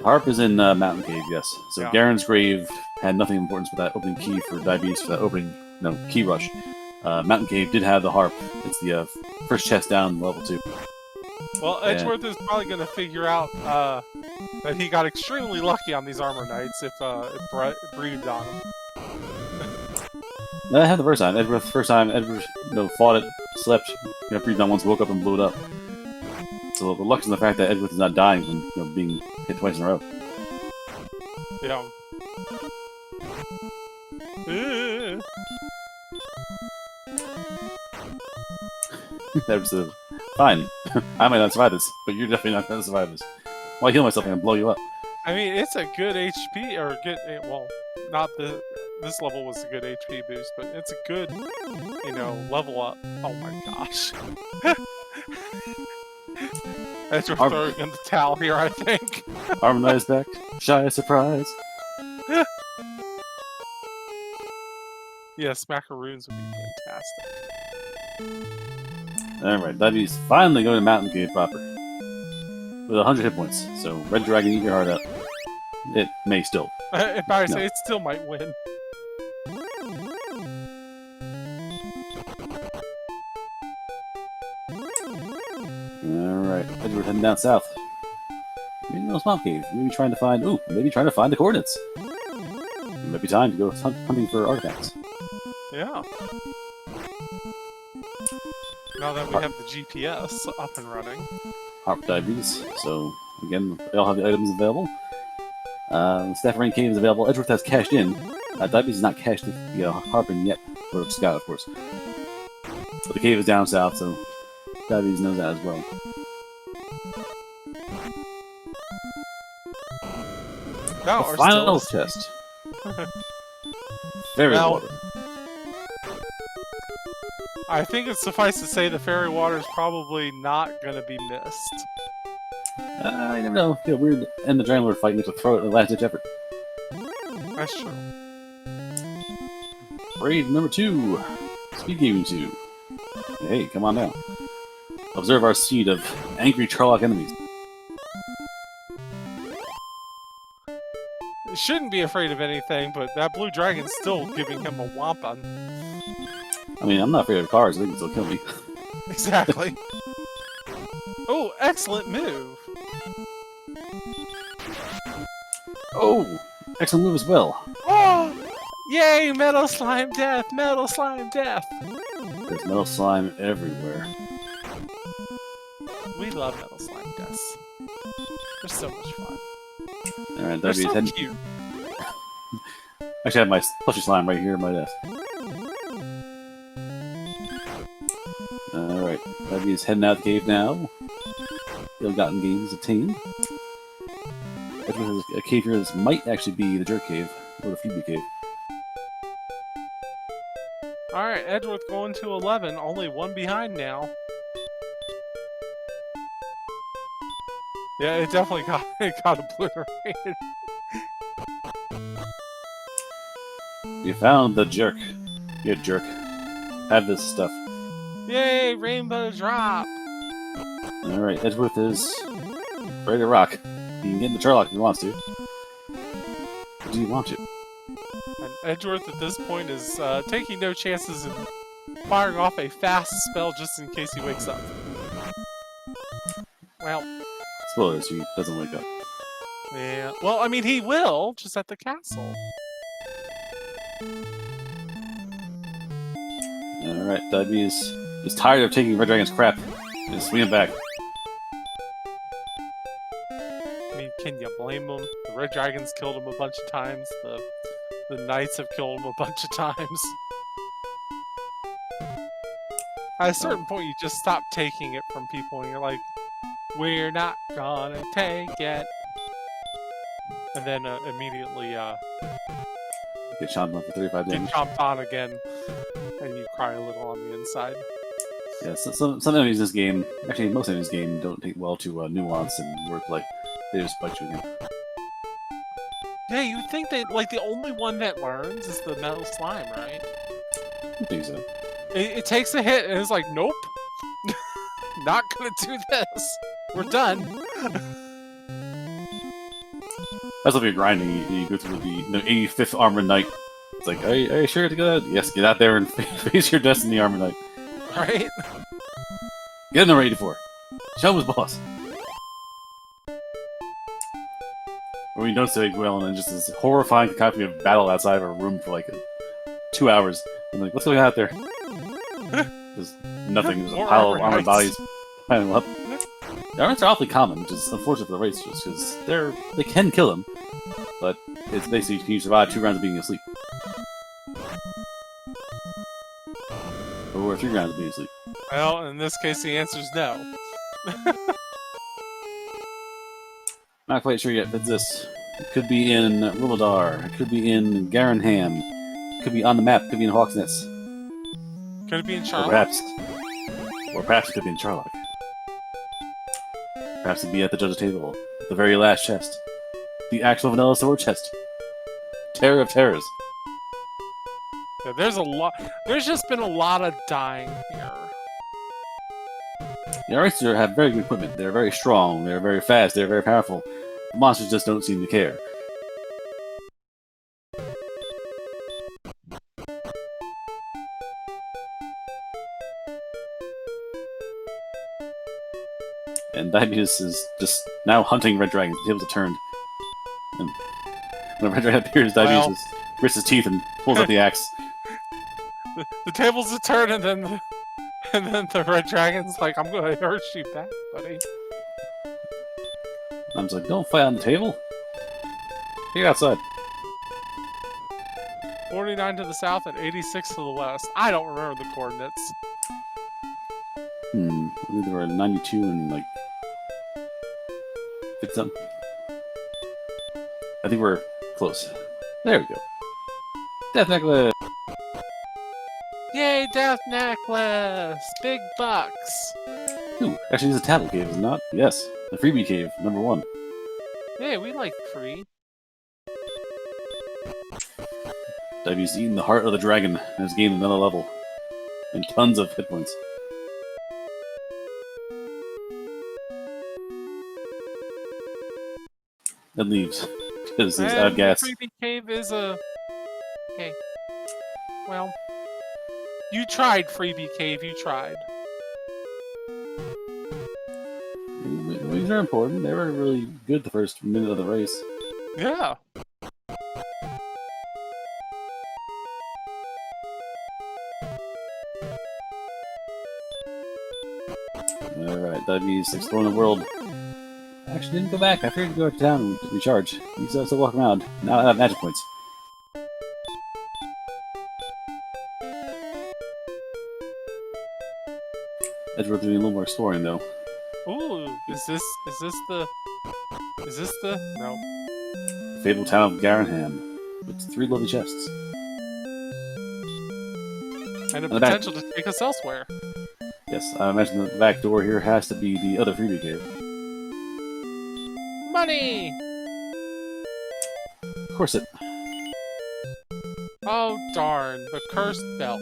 Harp is in Mountain Cave, yes. So Yeah. Garen's Grave had nothing important with that opening key for Diabetes for that opening key rush. Mountain Cave did have the Harp. It's the first chest down level 2. Well, Edgeworth is probably going to figure out that he got extremely lucky on these Armor Knights if it breathed on him. That happened the first time. Edgeworth, first time, Edgeworth fought it, slept, breathed on once, woke up and blew it up. So the luck's in the fact that Edgeworth is not dying from being hit twice in a row. Yeah. That was fine. I might not survive this, but you're definitely not going to survive this. Well, I heal myself and blow you up. I mean, it's a good HP, or good, well, not this level was a good HP boost, but it's a good, level up. Oh my gosh. Edgeworth throwing in the towel here, I think. Armor Knight is back. Shy surprise. Yeah, Smackaroons would be fantastic. Alright, Diabetes finally going to Mountain Cave proper. With 100 hit points. So, Red Dragon, eat your heart out. It may still. If I say it still might win. Alright, Edgeworth heading down south. Maybe no Swamp Cave. Maybe trying to find the coordinates. It might be time to go hunting for artifacts. Yeah. Now that we have the GPS up and running. Harp Diabetes. So, again, they all have the items available. Staff Rain Cave is available. Edgeworth has cashed in. Diabetes is not cashed the Harp in yet. Or Scout, of course. But the cave is down south, so Diabetes knows that as well. Now, The final test. Fairy water. I think it's suffice to say the fairy water is probably not going to be missed. I never know. Yeah, we're in the Dragon Lord fight. You have to throw it in a last-ditch effort. That's true. Raid number 2. SpeedGaming 2. Hey, come on now. Observe our seed of angry Charlock enemies. He shouldn't be afraid of anything, but that blue dragon's still giving him a whomping. I mean, I'm not afraid of cars. They can still kill me. Exactly. Oh, excellent move. Oh, excellent move as well. Oh, yay! Metal slime death! Metal slime death! There's metal slime everywhere. We love metal slime deaths. They're so much fun. Alright, They're that'd be so heading. cute. Actually, I have my plushy slime right here at my desk. Alright, Diabetes heading out the cave now. Ill-gotten gains obtained. Edgeworth has a cave here. This might actually be the Jerk Cave, or the Phoebe Cave. Alright, Edgeworth going to 11, only one behind now. Yeah, it definitely got obliterated. You found the Jerk. You jerk. Have this stuff. Yay, rainbow drop! Alright, Edgeworth is ready to rock. He can get into Charlock if he wants to. But do you want to? And Edgeworth at this point is taking no chances and firing off a fast spell just in case he wakes up. Well, Spoilers, he doesn't wake up. yeah. Well, I mean, he will, just at the castle. Alright, Diabetes is tired of taking Red Dragon's crap. Just swing it back. I mean, can you blame him? The Red Dragons killed him a bunch of times. The Knights have killed him a bunch of times. At a certain point, you just stop taking it from people, and you're like, "We're not gonna take it," and then immediately Get chomped on for 35 Get damage. chomped on again, and you cry a little on the inside. Yeah, some enemies in this game, actually most enemies in this game, don't take well to nuance and wordplay. They just bite you again. Yeah, you would think that, like, the only one that learns is the metal slime, right? I think so. It takes a hit, and it's like, nope. Not gonna do this. We're done. That's what you're grinding. You go through the 85th Armored Knight. It's like, are you sure to go out? Yes, get out there and face your destiny, Armored Knight. Right? Get in number 84. Show him his boss. Or you don't say well, and then just this horrifying cacophony of battle outside of a room for like 2 hours. I'm like, what's going on out there? There's nothing. There's a pile of armored bodies piling up. The armors are awfully common, which is unfortunate for the race, just because they can kill him, but it's basically can you survive 2 rounds of being asleep, or 3 rounds of being asleep. Well, in this case, the answer's no. Not quite sure yet if it's this. It could be in Ruladar. It could be in Garanham. It could be on the map. It could be in Hawksness. Could it be in Or Charlotte? perhaps it could be in Charlock. Perhaps it'd be at the judge's table. The very last chest. The actual vanilla sword chest. Terror of terrors. Yeah, there's a lot. There's just been a lot of dying here. The Racers have very good equipment. They're very strong. They're very fast. They're very powerful. The monsters just don't seem to care. And Diabetus is just now hunting red dragons. The tables are turned. And when a red dragon appears, Diabetus grits his teeth and pulls up the axe. The tables are turned, and then the red dragon's like, "I'm gonna hurt you back, buddy." I'm just like, don't fight on the table. Get outside. 49 to the south and 86 to the west. I don't remember the coordinates. I think there were 92 and like 50 something. I think we're close. There we go. Death necklace. Yay, death necklace! Big bucks! Ooh, actually, it's a tablet cave, is it not? Yes, the freebie cave, number 1. Hey, we like free. W's eaten the heart of the dragon and has gained another level. And tons of hit points. Then leaves. Because he's out of gas. The freebie cave is a... Okay. Well... You tried, freebie cave, you tried. These are important. They were really good the first minute of the race. Yeah. Alright, Diabetes exploring the world. Actually, didn't go back. I figured to go to town and recharge. He's still walking around. Now I have magic points. Edgeworth doing a little more exploring, though. Ooh, is this the... No. The fabled town of Garanham, with 3 lovely chests. And a On the back. potential to take us elsewhere. Yes, I imagine the back door here has to be the other freebie cave. Money! Corset. Oh, darn. The cursed belt.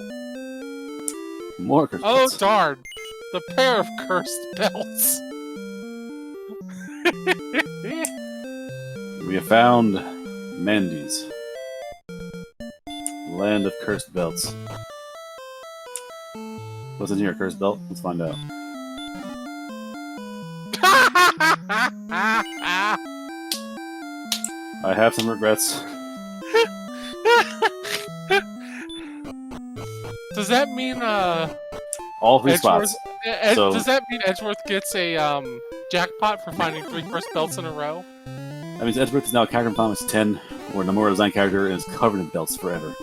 More cursed Oh, belts. darn. The pair of cursed belts. We have found Mandy's. Land of cursed belts. What's in here, cursed belt? Let's find out. I have some regrets. Does that mean, All 3 Edgeworth, spots. So- does that mean Edgeworth gets a, jackpot for finding 3 cursed belts in a row? That means Edgeworth is now a character in Final Fantasy 10, where Nomura design character is covered in belts forever.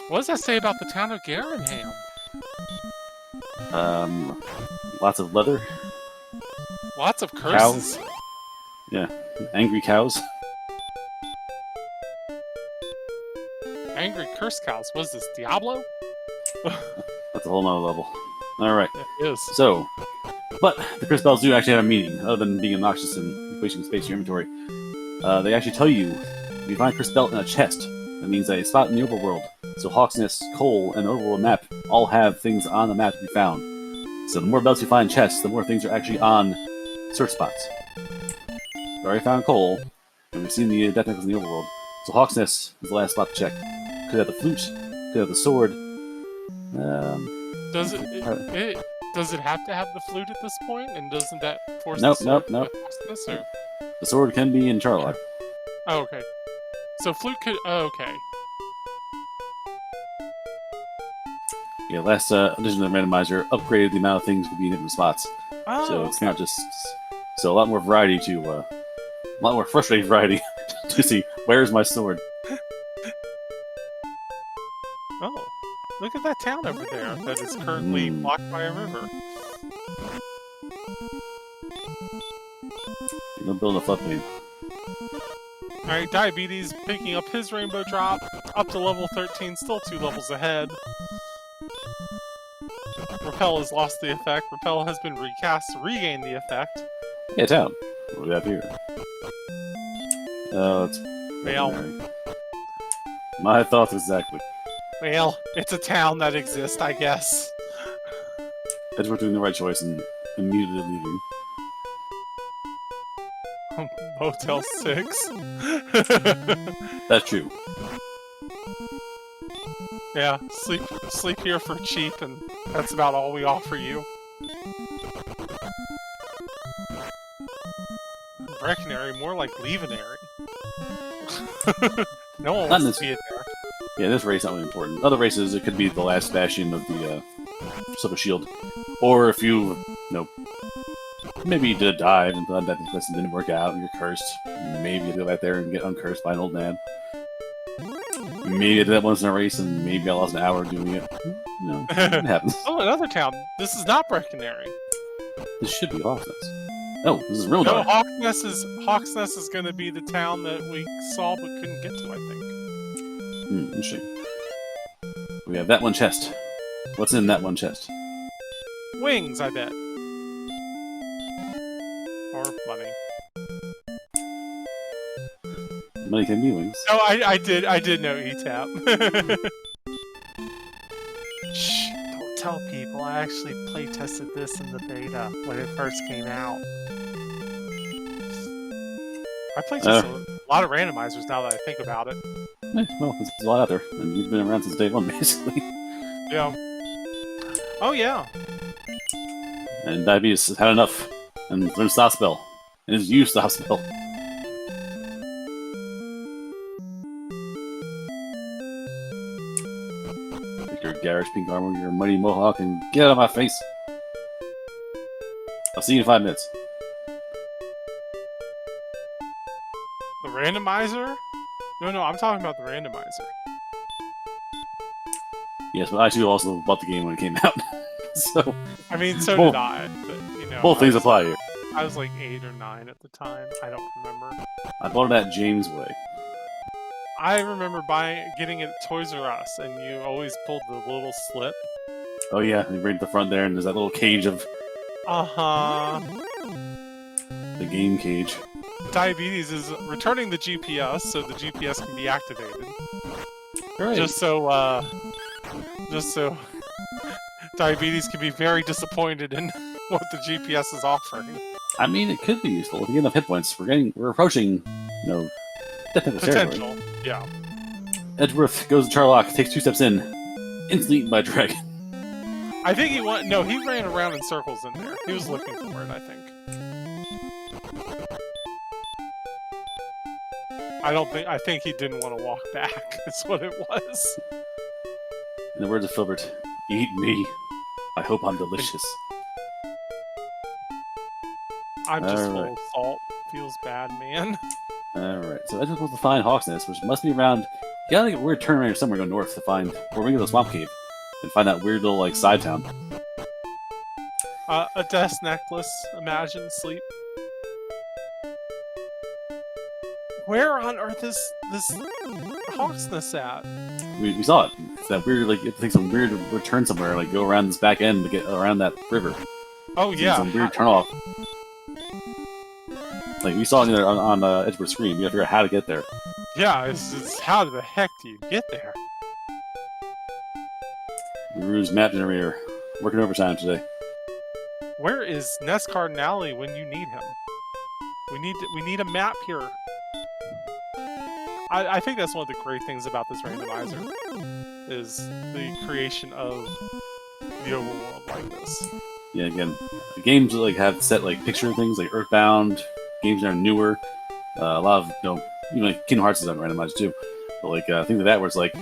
What does that say about the town of Garanham? Lots of leather. Lots of curses. Yeah, angry cows. angry curse cows. What is this, Diablo? That's a whole nother level. Alright. It is. So, but the curse bells do actually have a meaning, other than being obnoxious and wasting space in your inventory. They actually tell you, if you find a curse belt in a chest, that means a spot in the overworld. So Hawksnest, Cole, and the overworld map all have things on the map to be found. So the more belts you find in chests, the more things are actually on search spots. We already found Cole, and we've seen the death necklace in the overworld. So Hawksnest is the last spot to check. Could have the flute, could have the sword. Does it have to have the flute at this point? And doesn't that force Nope, the sword nope. Hawksness, or? The sword can be in Charlock. Oh, okay. So flute could... Oh, okay. Yeah, last edition of the randomizer upgraded the amount of things to be in different spots. Oh, So it's not just... So a lot more variety to... a lot more frustrating variety to see, where's my sword? Oh, look at that town over there that is currently blocked by a river. You don't build a floodplain. Alright, Diabetes picking up his rainbow drop, up to level 13, still 2 levels ahead. Repel has lost the effect. Repel has been recast to regain the effect. Yeah, town. What do we have here? It's... Well, my thoughts exactly. well, it's a town that exists, I guess. Edgeworth doing the right choice and immediately leaving. Motel 6. That's true. Yeah, sleep here for cheap, and that's about all we offer you. Breckenary, more like Leavenary. No one wants to be in there. Yeah, this race is not really important. Other races, it could be the last bastion of the Silver Shield. Or if you know, maybe you did a dive and thought that this didn't work out and you're cursed. Maybe you go back there and get uncursed by an old man. Maybe I did that once in a race and maybe I lost an hour doing it. You know, it happens. Oh, another town. This is not Breckenary. This should be Hawksnest. No, this is real No, dark. Hawksnest is going to be the town that we saw but couldn't get to, I think. Interesting. We have that one chest. What's in that one chest? Wings, I bet. Or money. Money can be wings. Oh, I did know ETAP. Shh, don't tell people. I actually play tested this in the beta when it first came out. I played a lot of randomizers now that I think about it. Well, there's a lot out there, and you've been around since day one, basically. Yeah. Oh, yeah. And Diabetes has had enough, and learned stop spell, and has used stop spell. Take your garish pink armor, your mighty mohawk, and get out of my face! I'll see you in 5 minutes. The randomizer? No, I'm talking about the randomizer. Yes, but I too also bought the game when it came out. So I mean, so did I, but, you know. both things apply here. I was like 8 or 9 at the time. I don't remember. I bought it at James Way. I remember getting it at Toys R Us, and you always pulled the little slip. Oh yeah, you bring it to the front there, and there's that little cage of Uh-huh. the game cage. Diabetes is returning the GPS, so the GPS can be activated. Right. Just so Diabetes can be very disappointed in what the GPS is offering. I mean, it could be useful if you get enough hit points. We're approaching, death Potential, yeah. Edgeworth goes to Charlock, takes 2 steps in, instantly eaten by a dragon. I think he ran around in circles in there. He was looking for it, I think. I think he didn't want to walk back, is what it was. In the words of Filbert, eat me. I hope I'm delicious. I'm just full of salt. Feels bad, man. Alright, so Edgeworth wants to find Hawksnest, which must be around... You gotta get a weird turnaround somewhere, go north to find... Or we go to the Swamp Cave and find that weird little, side town. A death necklace, imagine, sleep. Where on earth is this Hawksness at? We saw it. It's that weird, like, you have to take some weird return somewhere, like go around this back end to get around that river. Oh yeah. Some weird turn off. Like we saw it there on Edgeworth screen. You have to figure out how to get there. Yeah, it's how the heck do you get there? Rue's map generator working overtime today. Where is Ness Cardinale when you need him? We need a map here. I think that's one of the great things about this randomizer is the creation of the overworld like this. Yeah, again, the games like have set like picture things like Earthbound. Games that are newer. A lot of even like Kingdom Hearts is on randomized too. But like things like that where it's like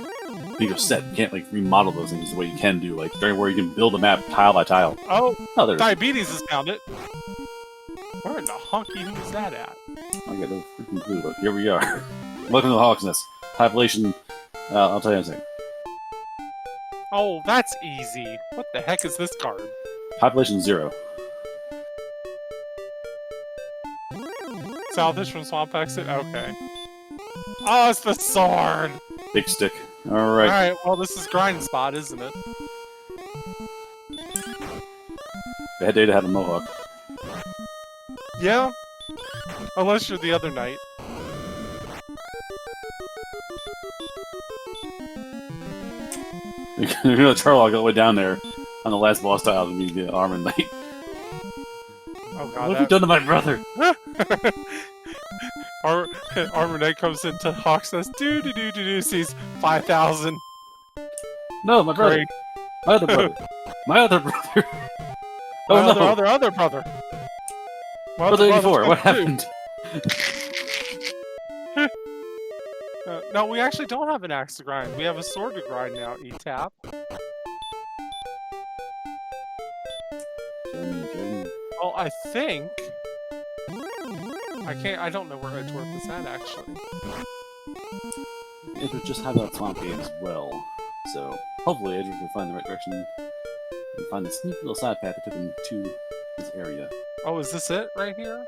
things are set. You can't like remodel those things the way you can do like during where you can build a map tile by tile. Oh, there. Diabetes has found it. Where in the honky who is that at? I got no freaking clue, but here we are. Welcome to the Hawksness. Population, I'll tell you in a second. Oh, that's easy. What the heck is this card? Population 0. Southish from Swamp Exit? Okay. Oh, it's the sword! Big stick. Alright. Alright, well this is grind spot, isn't it? Bad day to have a mohawk. Yeah. Unless you're the other knight. You're gonna Charlock all the way down there on the last boss tile to be the Armor Knight. Oh god. What have you done to my brother? Armor Knight comes into Hawksness, sees 5,000. No, my brother. Great. My other brother. My other brother. My Oh no. other brother. My Brother other 84, brother's what coming happened? too. No, we actually don't have an axe to grind. We have a sword to grind now, E-Tap. Well, I think... I don't know where Edgeworth is at, actually. Edgeworth just had that swamp game as well, so hopefully Edgeworth will find the right direction and find the sneaky little side path that took him to this area. Oh, is this it right here?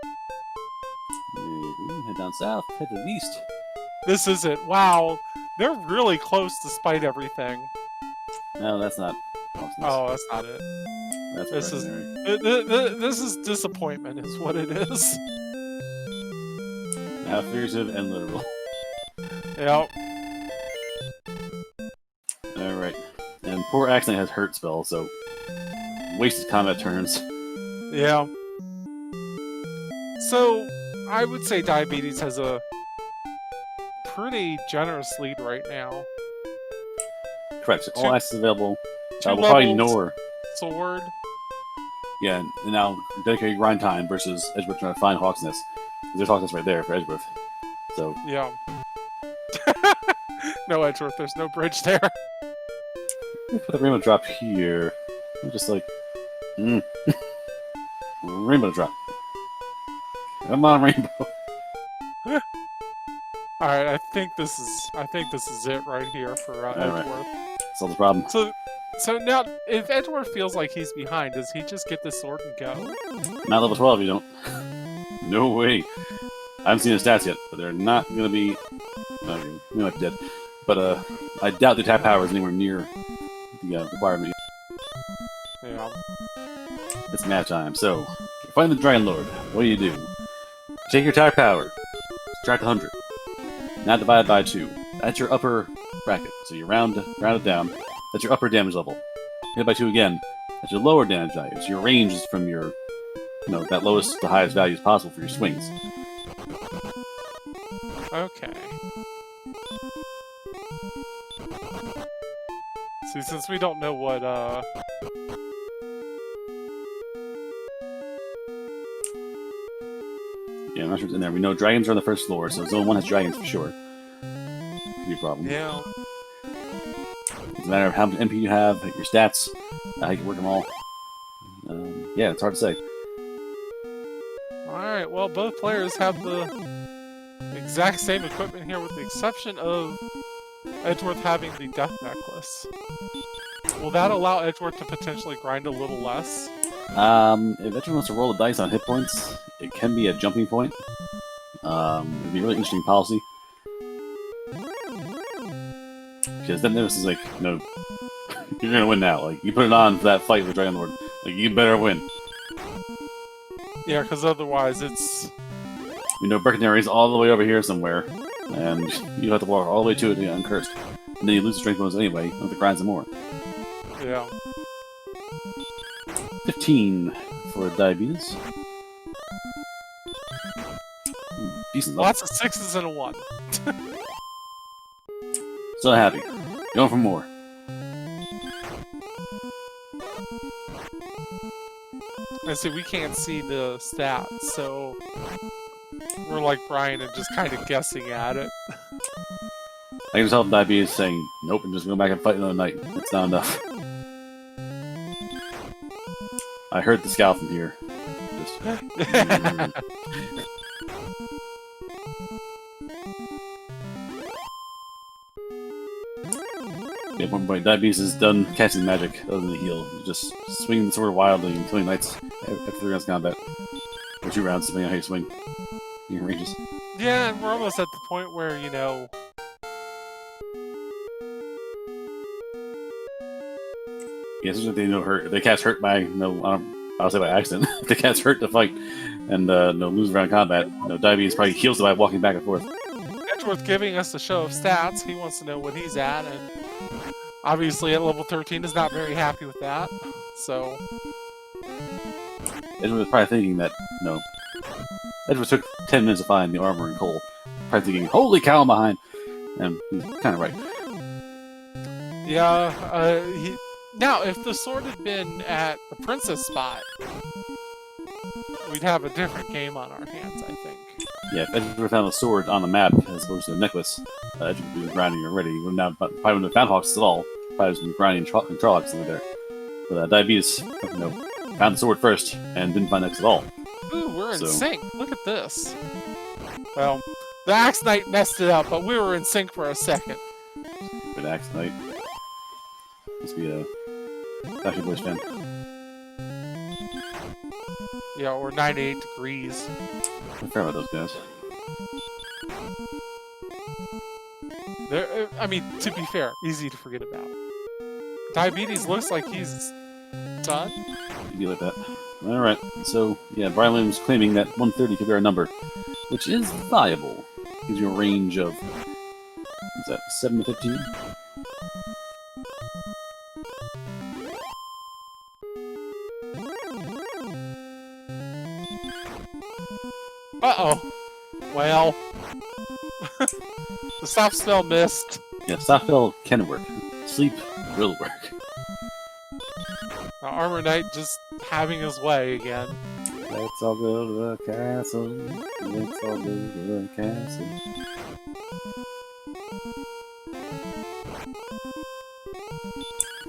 Maybe head down south, head to the east. This is it. Wow, they're really close despite everything. No, that's not. Oh, that's not it. That's This is disappointment, is what it is. Now figurative and literal. Yep. Alright. And poor Axne has hurt spell, so wasted combat turns. Yeah. So, I would say Diabetes has a pretty generous lead right now. Correct. So all access available. Two We'll probably levels, ignore. sword. Yeah, and now dedicated grind time versus Edgeworth trying to find Hawksness. There's Hawksness right there for Edgeworth. So Yeah. No Edgeworth, there's no bridge there. let's put the rainbow drop here. I'm just like, rainbow drop. Come on, rainbow. All right, I think this is it right here for Edgeworth. Right. Solve the problem. So now, if Edgeworth feels like he's behind, does he just get the sword and go? Not level 12, you don't. No way. I haven't seen his stats yet, but they're not going to be... we might be dead. But I doubt the attack power is anywhere near the requirement. Yeah. It's map time. So, you find the Dragon Lord. What do? Take your attack power. Subtract 100. Now divide by 2. That's your upper bracket. So you round it down. That's your upper damage level. Hit by 2 again. That's your lower damage value. So your range is from your, that lowest to highest values possible for your swings. Okay. See, since we don't know what, Yeah, I'm not sure what's in there. We know dragons are on the first floor, so Zone 1 has dragons for sure. Could be a problem. Yeah. It's a matter of how much MP you have, your stats, how you can work them all. Yeah, it's hard to say. Alright, well, both players have the exact same equipment here with the exception of Edgeworth having the death necklace. Will that allow Edgeworth to potentially grind a little less? If Edgeworth wants to roll the dice on hit points, it can be a jumping point. It'd be a really interesting policy. Because then this is like, no, you're gonna win now. Like, you put it on for that fight with Dragon Lord. Like, you better win. Yeah, because otherwise it's... You know, Breckenary is all the way over here somewhere, and you have to walk all the way to it to get uncursed. And then you lose the strength bonus anyway, you have to grind some more. Yeah. 15 for Diabetes. Decent level. Lots of 6s and a 1. So happy. Going for more. I see we can't see the stats, so we're like Brian and just kind of guessing at it. I can just help Diabetes saying, nope, I'm just going back and fight another night. It's not enough. I heard the scowl from here. Just... At one point, Diabetes is done casting magic other than the heal. Just swinging the sword wildly and killing knights after 3 rounds of combat. Or 2 rounds, depending on how you swing. Your ranges. Yeah, and we're almost at the point where, you know... Yeah, it's just like they know hurt. They cast hurt by, I'll say by accident. They cast hurt to fight and lose around combat. Diabetes probably heals it by walking back and forth. Edgeworth giving us a show of stats. He wants to know what he's at, and obviously at level 13 is not very happy with that. So Edgeworth was probably thinking that, Edgeworth took 10 minutes to find the armor and coal. Probably thinking, holy cow, I'm behind. And he's kind of right. Yeah, now, if the sword had been at the princess spot, we'd have a different game on our hands, I think. Yeah, if Edgeworth found the sword on the map as opposed to the necklace, Edgeworth would be grinding already. He probably wouldn't have found Hawks at all. Probably was grinding Trollocs over there. But Diabetes, found the sword first and didn't find X at all. Ooh, we're in sync. Look at this. Well, the Axe Knight messed it up, but we were in sync for a second. Good Axe Knight. Must be a Fashion Boys fan. Yeah, or 98 degrees. I forgot about those guys. I mean, to be fair, easy to forget about. Diabetes looks like he's done. You'd be like that. Alright, so, yeah, Brian Williams claiming that 130 could be our number, which is viable. Gives you a range of, what's that, 7 to 15? Uh-oh. Well. The soft spell missed. Yeah, soft spell can work. Sleep will work. Armor Knight just having his way again. Let's all go to the castle. Let's all go to the castle.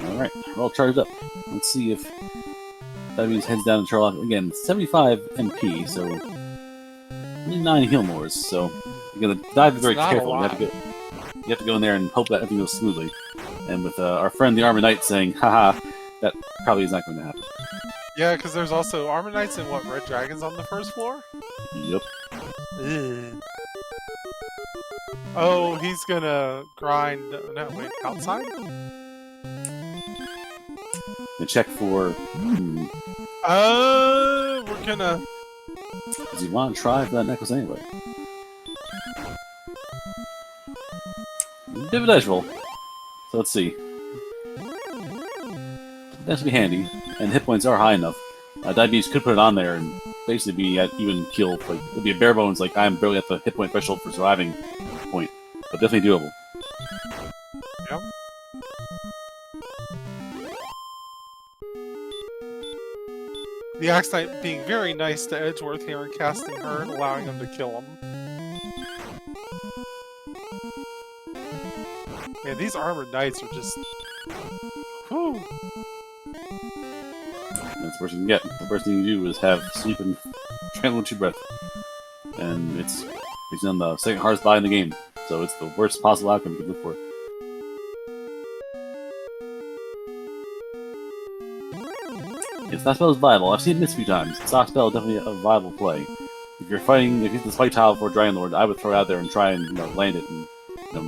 Alright, we're all charged up. Let's see if Diabetes heads down to Sherlock. Again, 75 MP, so only 9 heal mores, so you're gonna dive very carefully. You have to go in there and hope that everything goes smoothly. And with our friend the Armor Knight saying, haha, that probably is not going to happen. Yeah, because there's also Armor Knights and what, Red Dragons on the first floor? Yep. Ugh. Oh, he's gonna grind... No, wait, outside? And check for... we're gonna... Does he want to try for that necklace anyway? Bit of a dice roll. So let's see. That's be handy, and hit points are high enough. Diabetes could put it on there and basically be at even kill. Like, it'd be a bare bones, like I'm barely at the hit point threshold for surviving point, but definitely doable. Yep. The Axe Knight being very nice to Edgeworth here and casting her and allowing him to kill him. Man, these Armored Knights are just... Whew. That's the worst you can get. The worst thing you do is have sleep and tranquil your breath. And it's on the second hardest buy in the game. So it's the worst possible outcome you could look for. If that spell is viable, I've seen it miss a few times. Sock spell is definitely a viable play. if you're fighting, if you hit the spike tile for Dragon Lord, I would throw it out there and try and land it and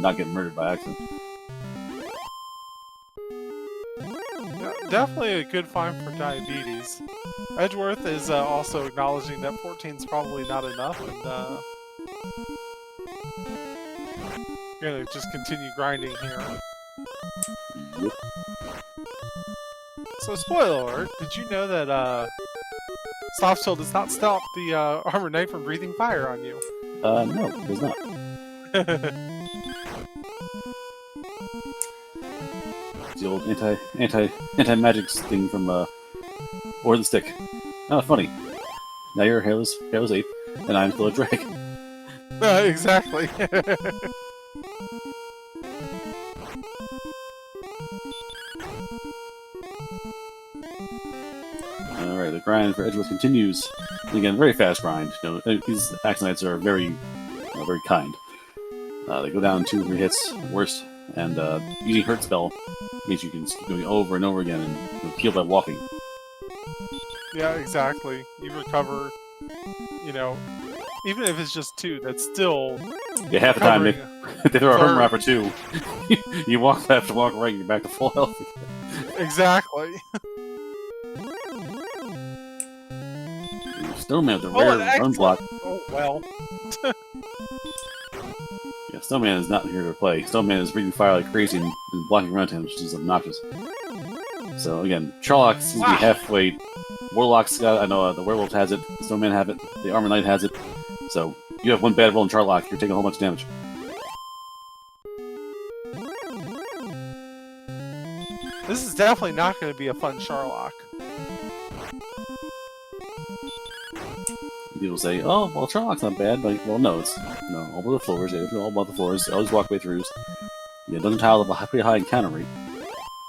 not get murdered by accident. Yeah, definitely a good find for Diabetes. Edgeworth is also acknowledging that 14 is probably not enough, and gonna just continue grinding here. Yep. So, spoiler alert, did you know that Soft Shell does not stop the Armor Knight from breathing fire on you? No, it does not. It's the old anti-magic thing from Or the Stick. Oh, funny. Now you're Hairless Ape, and I'm still a drag. Exactly. Alright, the grind for Edgeworth continues. And again, very fast grind. These Axe Knights are very kind. They go down 2 or 3 hits, worst, and using Hurt Spell means you can keep going over and over again and heal by walking. Yeah, exactly. You recover, even if it's just 2, that's still... Yeah, half the time, if they throw a Herm Wrap or 2, you walk left, walk right, and you're back to full health again. Exactly. Snowman with a rare run block. Oh, well. Yeah, Snowman is not here to play. Snowman is breathing fire like crazy and blocking around him, which is obnoxious. So again, Charlock seems to be halfway. Warlock's got it. I know the Werewolf has it. The Snowman have it. The Armor Knight has it. So you have one bad roll in Charlock, you're taking a whole bunch of damage. This is definitely not going to be a fun Charlock. People say, "Oh, well, Charlock's not bad." But well, no, it's all about the floors. Yeah, all about the floors. Always walk way throughs. Yeah, doesn't tile a pretty high encounter rate.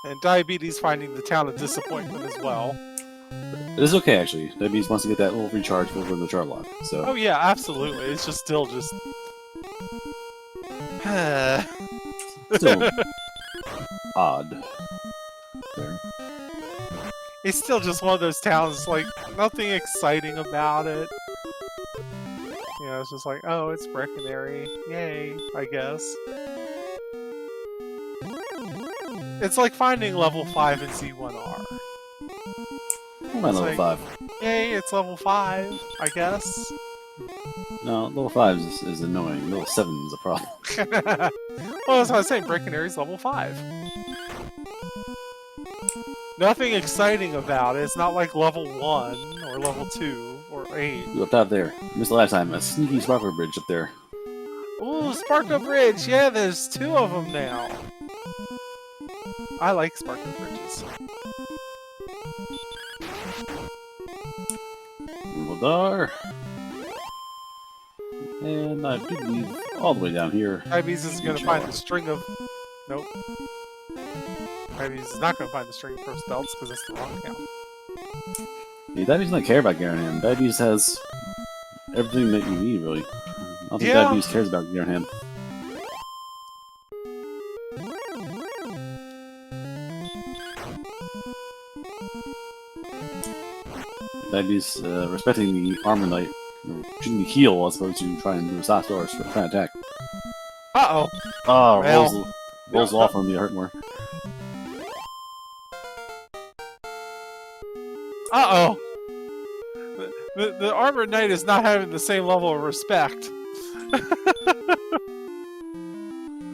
And Diabetes finding the town of disappointment as well. It is okay, actually. Diabetes wants to get that little recharge over the Charlock. So. Oh yeah, absolutely. It's just still just. Still odd. There. It's still just one of those towns, like, nothing exciting about it. It's just like, oh, it's Breckenary. Yay, I guess. It's like finding level 5 in C1R. I'm at level 5. Yay, it's level 5, I guess. No, level 5 is annoying. Level 7 is a problem. Well, that's what I was saying. Breckenary's level 5. Nothing exciting about it. It's not like level 1 or level 2 or 8. Up top there. Missed the last time. A sneaky sparkler bridge up there. Ooh, Sparkle Bridge! Yeah, there's 2 of them now. I like Sparkle Bridges. Muldar. And I do believe all the way down here. Diabetes is going to find the string of... Nope. Diabetes is not going to find the string of pro belts because it's the wrong count. Yeah, Diabetes doesn't care about Garanham. Diabetes has everything that you need, really. I don't think Diabetes cares about Garanham. Diabetes respecting the Armor Knight, shooting the heal as opposed to trying to do a soft doors for trying to attack. Uh-oh! Oh, well, rolls off on the hurt more. Uh-oh! The Armored Knight is not having the same level of respect.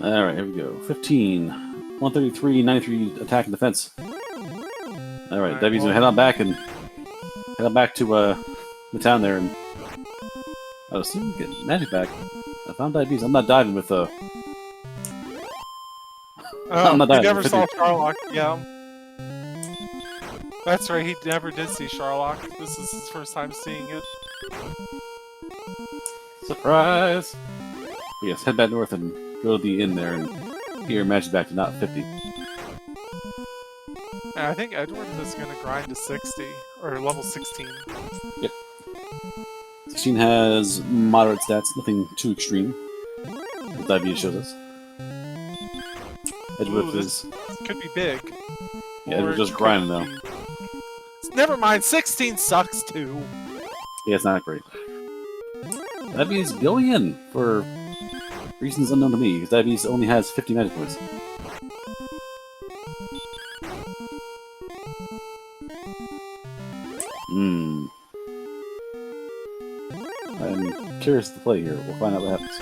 Alright, here we go. 15. 133, 93 attack and defense. Alright, Debbie's gonna head on back to the town there and I'll soon get magic back. I found Diabetes. I'm not diving with I'm not diving. He never saw Charlock, yeah. That's right, he never did see Charlock. This is his first time seeing it. Surprise! But yes, head back north and go to the inn there and get your magic back to not 50. And I think Edgeworth is going to grind to 60, or level 16. Yep. 16 has moderate stats, nothing too extreme. As Diabetes shows us. Edgeworth is... could be big. Yeah, Edgeworth just grinding though. Never mind, 16 sucks too. Yeah, it's not great. Diabetes going in for reasons unknown to me, because Diabetes only has 50 magic points. I'm curious to play here. We'll find out what happens.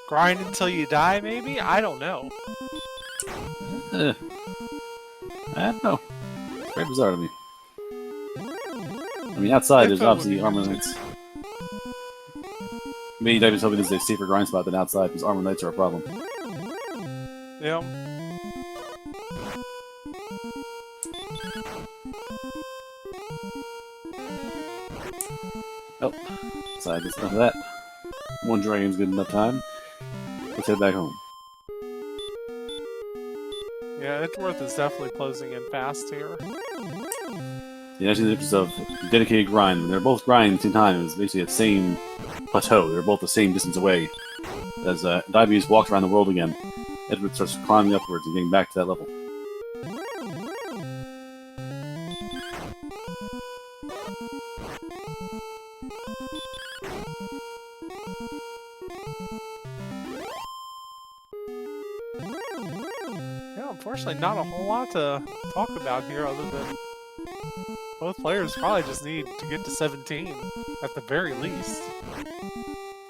Grind until you die, maybe? I don't know. I don't know. It's very bizarre to me. I mean, outside there's obviously Armor Knights. Maybe Diabetes hoping this is a safer grind spot than outside, because Armor Knights are a problem. Yeah. Oh, so I just enough of that. One dragon's good enough time. Let's head back home. Yeah, Edgeworth is definitely closing in fast here. The actually the difference of dedicated grind. When they're both grinding at the same time, it's basically the same plateau. They're both the same distance away. As Diabetes walks around the world again, Edgeworth starts climbing upwards and getting back to that level. Yeah, unfortunately not a whole lot to talk about here other than both players probably just need to get to 17 at the very least.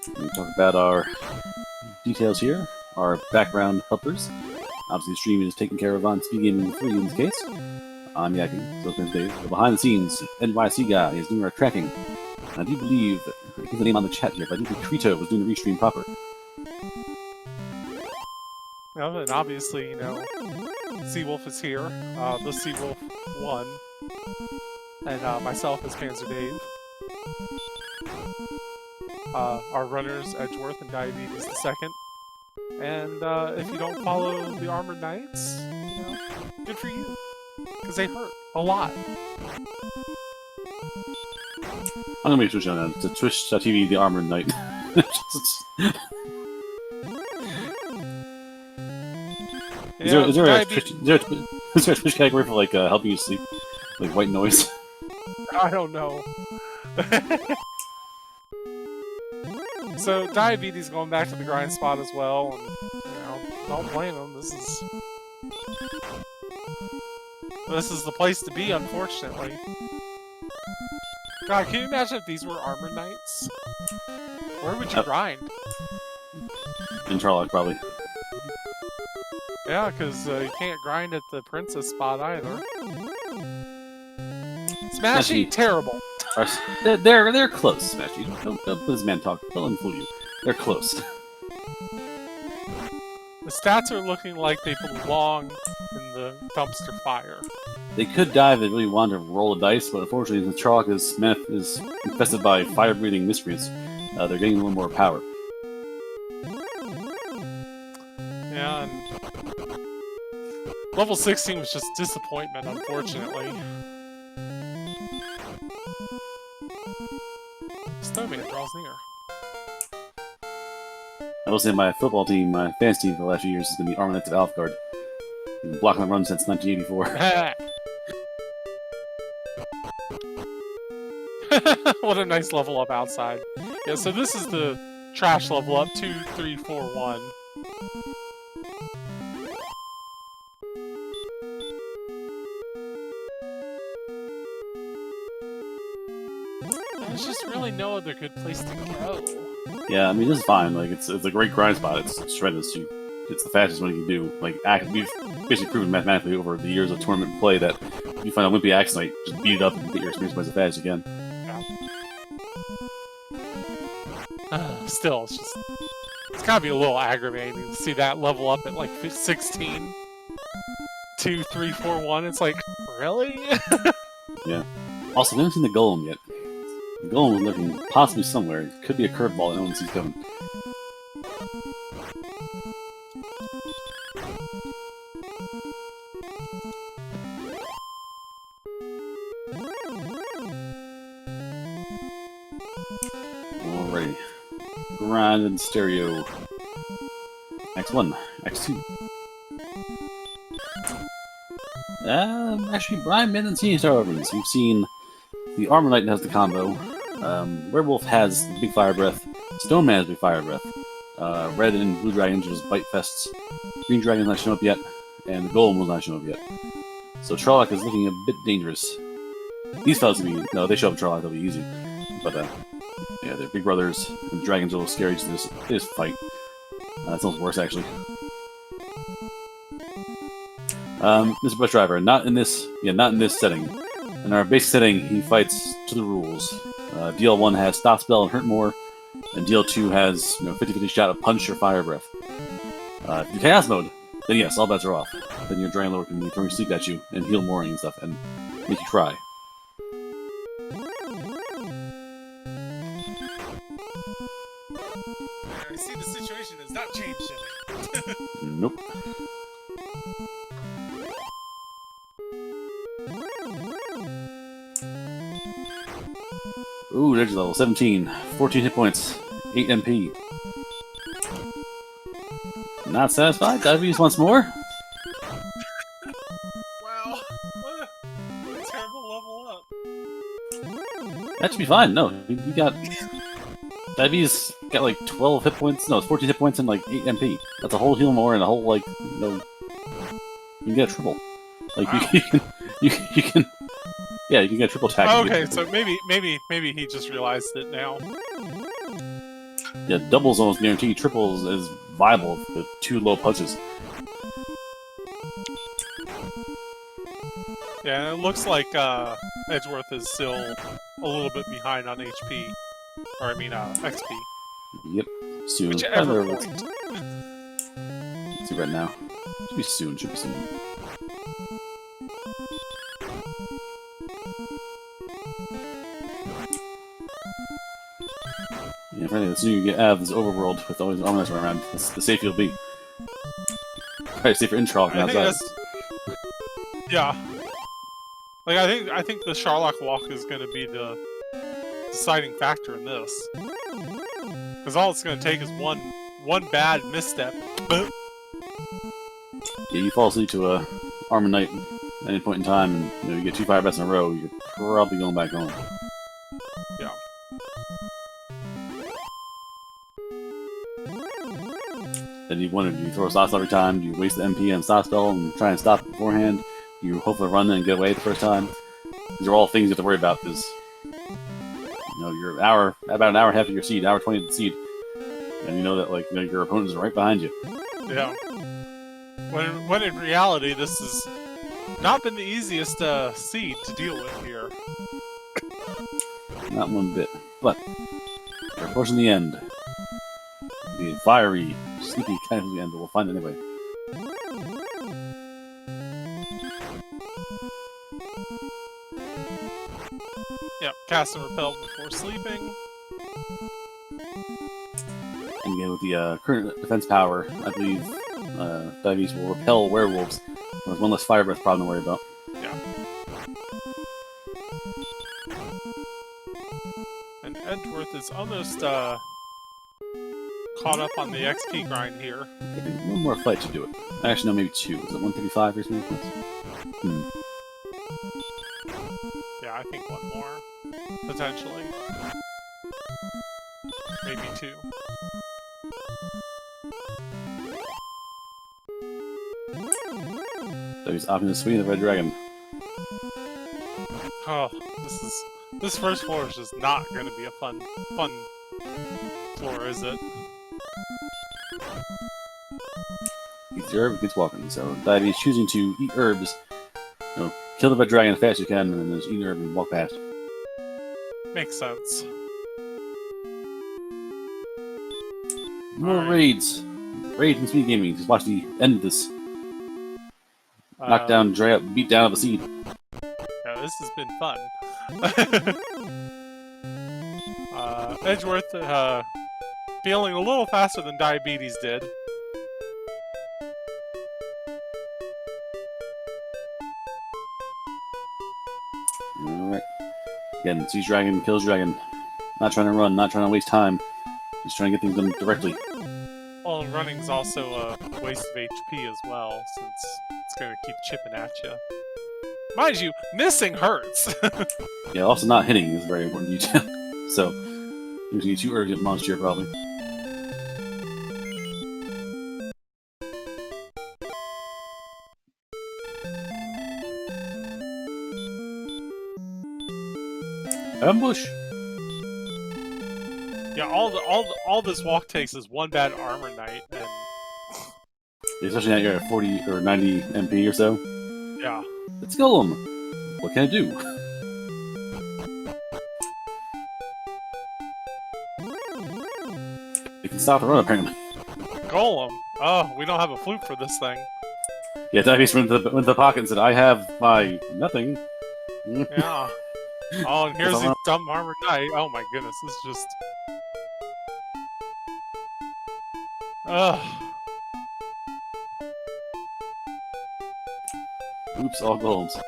We talk about our details here, our background helpers. Obviously the stream is taken care of on SpeedGaming 3 in this case. I'm Yaki, so there's Dave. But behind the scenes, NYC guy is doing our tracking. And I do believe, I think the name on the chat here, but I think Krito was doing the restream proper. Well, and obviously, you know, Seawolf is here. The Seawolf won. And myself as Panzer Dave. Our runners, Edgeworth and DiabeetusThe2nd. And if you don't follow the Armored Knights, you know, good for you. Because they hurt a lot. I'm gonna make a switch on that. To Twitch.tv, the Armored Knight. Is there a Twitch category for like helping you sleep, like white noise? I don't know. So Diabetes going back to the grind spot as well, and you know, don't blame him. This is the place to be, unfortunately. God, can you imagine if these were Armored Knights? Where would you grind? In Charlotte, probably. Yeah, because you can't grind at the Princess spot either. Smashy, terrible. They're close, Smashy. Don't let this man talk. Don't let him fool you. They're close. The stats are looking like they belong in the dumpster fire. They could dive if they really wanted to roll a dice, but unfortunately, since Charlock is infested by fire-breathing miscreants, they're getting a little more power. Yeah, and level 16 was just disappointment, unfortunately. Snowman draws near. I will say my football team, my fantasy team for the last few years is going to be Armor Knights of Alfgard. Been blocking the run since 1984. What a nice level up outside. Yeah, so this is the trash level up, 2, 3, 4, 1. There's just really no other good place to go. Yeah, I mean, this is fine. Like, it's a great grind spot. It's tremendous. It's the fastest one you can do. Like, we've basically proven mathematically over the years of tournament play that if you find a wimpy Axe Knight, just beat it up and get your experience points as fast as you can. Still, it's gotta be a little aggravating to see that level up at like 16. 2, 3, 4, 1. It's like, really? Yeah. Also, we haven't seen the Golem yet. The Golem was lurking possibly somewhere. It could be a curveball that no one sees coming. Alrighty. Grind and stereo. X1, X2. Actually, Brian hasn't seen Star Weapons. We've seen the Armor Knight has the combo. Werewolf has Big Fire Breath. Stone Man has Big Fire Breath. Red and Blue Dragon just Bite Fests. Green Dragon's not shown up yet, and the Golem was not shown up yet. So Charlock is looking a bit dangerous. These fellas will be... No, they show up Charlock, they'll be easy. But, yeah, they're big brothers, and the dragon's a little scary, so they just fight. That sounds worse, actually. Mr. Bus Driver, not in this setting. In our basic setting, he fights to the rules. DL1 has Stop Spell and Hurt More, and DL2 has 50-50 shot of Punch or Fire Breath. If you're Chaos Mode, then yes, all bets are off. Then your Dragon Lord can be throwing sleep at you and heal more and stuff, and make you cry. I see the situation has not changed yet. Nope. Ooh, energy level 17, 14 hit points, 8 MP. Not satisfied? Diabetes wants more? Wow, what a terrible level up. That should be fine. No, you got... Diabetes got like 12 hit points. No, it's 14 hit points and like 8 MP. That's a whole heal more and a whole, like, you can get a triple. Like, wow. you can... Yeah, you can get a triple attack. Oh, okay, so maybe he just realized it now. Yeah, doubles almost guaranteed. Triples is viable with 2 low punches. Yeah, it looks like Edgeworth is still a little bit behind on HP. Or I mean, XP. Yep, soon. Whichever point. Let's see right now. Should be soon, Yeah, frankly, the sooner you get out of this overworld with all these armors around, the safer you'll be. Probably safer in Charlock than outside. Yeah. Like, I think the Charlock walk is going to be the deciding factor in this. Because all it's going to take is one bad misstep. Yeah, you fall asleep to a Armor Knight at any point in time, and you get 2 fire breaths in a row, you're probably going back home. Yeah. Then you wonder, do you throw a stop spell every time? Do you waste the MP and stop spell and try and stop it beforehand? Do you hopefully run and get away the first time? These are all things you have to worry about, because you're about an hour half of your seed, hour 20 of the seed, and you know that your opponents are right behind you. Yeah. When in reality, this has not been the easiest seed to deal with here. Not one bit. But we're approaching the end. The fiery, sleepy kind of the end, but we'll find it anyway. Yep, cast and repel before sleeping. And again, with the current defense power, I believe Diabetes will repel werewolves. There's one less fire breath problem to worry about. Yeah. And Edgeworth is almost caught up on the XP grind here. Okay, one more fight to do it. Actually, no, maybe 2. Is it 135 or something? Yeah, I think 1 more. Potentially. Maybe 2. So he's opting to swing the Red Dragon. Oh, this first floor is just not going to be a fun floor, is it? Eats the herb, keeps walking. So Diabetes choosing to eat herbs. Kill the Red Dragon as fast as you can, and then just eat an herb and walk past. Makes sense. More raids. Raids and SpeedGaming. Just watch the end of this. Knock down, drag up, beat down of a seed. Yeah, this has been fun. Edgeworth feeling a little faster than Diabetes did. Alright. Again, sees dragon, kills dragon. Not trying to run, not trying to waste time. Just trying to get things done directly. Well, running's also a waste of HP as well, since it's going to keep chipping at you. Mind you, missing hurts! Yeah, also not hitting is a very important detail. So, you're gonna get 2 herbs at monster here, probably. Ambush! Yeah, all this walk takes is one bad armor knight, and Especially now you're at 40 or 90 MP or so. yeah. It's Golem! What can I do? You can stop the run, apparently. Golem. Oh, we don't have a flute for this thing. Yeah, Diabetes went into the pocket and said, I have my nothing. Yeah. Oh, and here's the dumb armor knight. Oh my goodness, this is just... Ugh. Oops, all golems.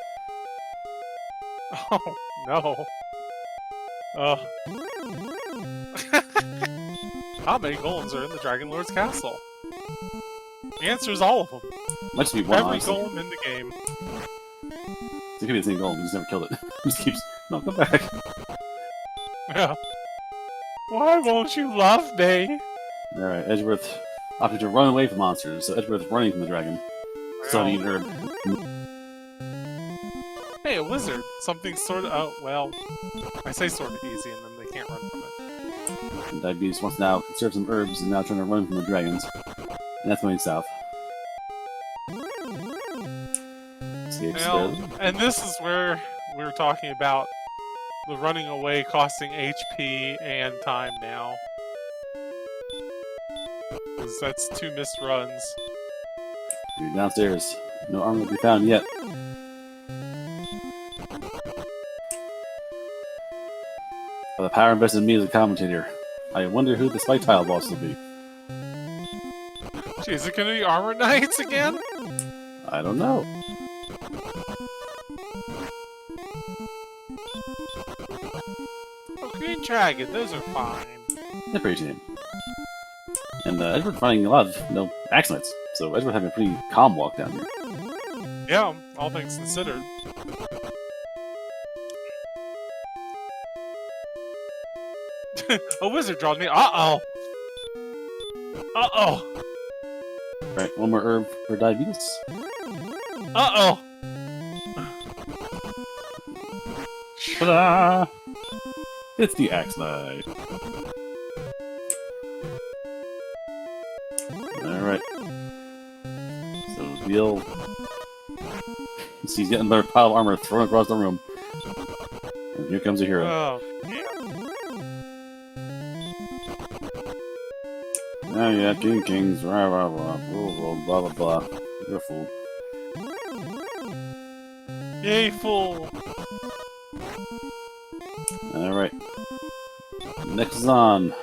Oh, no. Ugh. How many golems are in the Dragon Lord's castle? The answer is all of them. Might just be one, Every honestly. golem in the game. It could be the same golem, he just never killed it. He just keeps, no, come back. Yeah. Why won't you love me? Alright, Edgeworth opted to run away from monsters, so Edgeworth running from the dragon. So he herb. Hey, a wizard. Something sort of... Oh, well... I say sort of easy, and then they can't run from it. And Diabetes wants to now conserve some herbs and now trying to run from the dragons. And that's going south. And this is where we were talking about the running away costing HP and time now. Because that's 2 missed runs. You're downstairs. No armor to be found yet. By the power invested in me as a commentator, I wonder who the spike tile boss will be. Gee, is it gonna be Armor Knights again? I don't know. Oh, Green Dragon, those are fine. They're pretty tame. And Edgeworth finding a lot of, axe knights. So Edgeworth having a pretty calm walk down here. Yeah, all things considered. A wizard drawn me. Uh-oh! Uh-oh! Right, one more herb for Diabetes. Uh-oh! Ta-da! It's the Axe Knight. Alright. So Veal... He's getting another pile of armor thrown across the room. And here comes a hero. Oh, Oh yeah, kings, rah rah rah, blah blah blah. You're a fool. yay, fool! Alright. Next is on.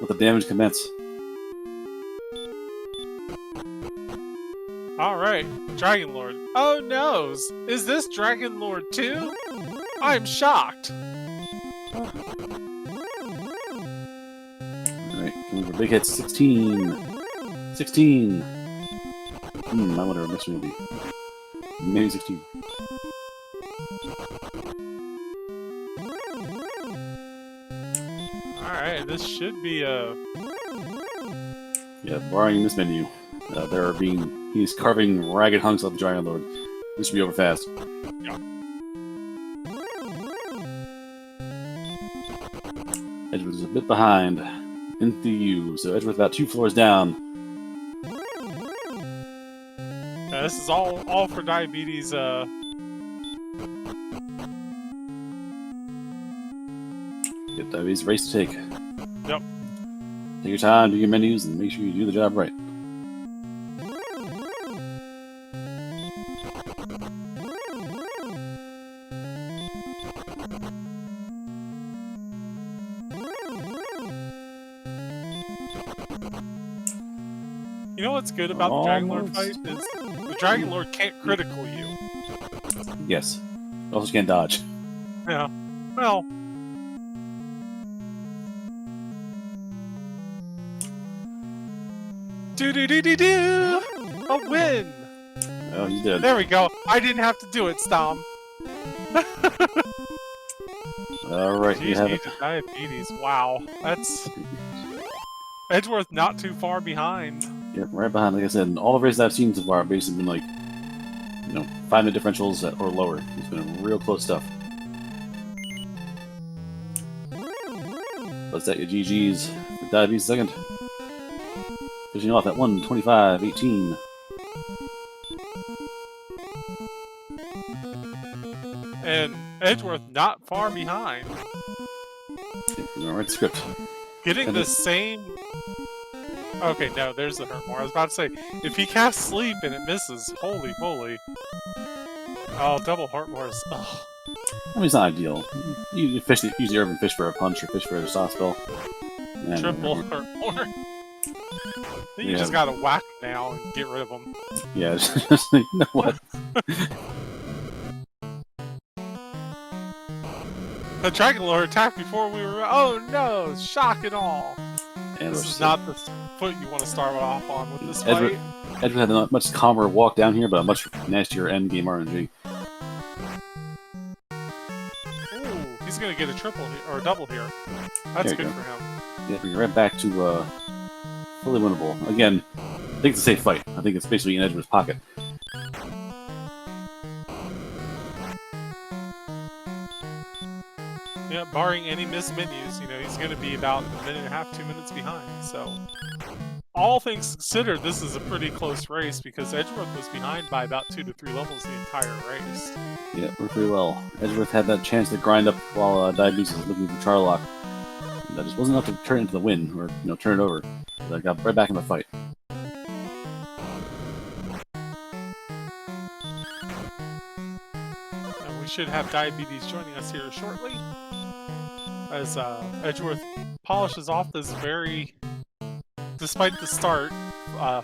Let the damage commence. Alright, Dragon Lord. Oh noes! Is this Dragon Lord too? I'm shocked! Alright, coming for big hits. 16! 16! I wonder what next one will be. Maybe 16. Alright, this should be a... Yeah, barring this menu, he's carving ragged hunks of the Dragon Lord. This should be over fast. Yeah. Edgeworth is a bit behind. Into you, so Edgeworth about 2 floors down. This is all for Diabetes, Yeah, Diabetes race to take. Yep. Take your time, do your menus, and make sure you do the job right. You know what's good about the Dragon Lord fight? Is the Dragon Lord can't critical you. Yes. Also can't dodge. Yeah. Well... Do-do-do-do-do! A win! Oh, he's dead. There we go. I didn't have to do it, Stom. All right, you have it. Diabetes. Wow, that's Edgeworth not too far behind. Yep, right behind. Like I said, all the races I've seen so far have basically been like, 5-minute differentials or lower. It's been real close stuff. Let's set your GGs for DiabeetusThe2nd. Finishing off at 1:25.18. And Edgeworth not far behind. Yep, we're gonna write the script. Getting the same... Okay, no, there's the hurt more. I was about to say, if he casts sleep and it misses, holy moly. Oh, double heart wars. Ugh. I mean, it's not ideal. You use the urban fish for a punch or fish for a soft spell. And Triple hurt more. Then you just gotta whack him now and get rid of him. Yeah, just you know what? The Dragon Lord attacked before we were... Oh no! Shock and all! And this is not the foot you want to start off on with this fight. Edgeworth had a much calmer walk down here, but a much nastier endgame RNG. Ooh, he's gonna get a triple or a double here. That's good for him. Yeah, we're right back to fully winnable. Again, I think it's a safe fight. I think it's basically in Edgeworth's pocket. Yeah, barring any missed menus, he's going to be about a minute and a half, 2 minutes behind. So, all things considered, this is a pretty close race because Edgeworth was behind by about 2 to 3 levels the entire race. Yeah, worked pretty well. Edgeworth had that chance to grind up while Diabetes was looking for Charlock. That just wasn't enough to turn it into the win or turn it over. But I got right back in the fight. And we should have Diabetes joining us here shortly. As Edgeworth polishes off this despite the start,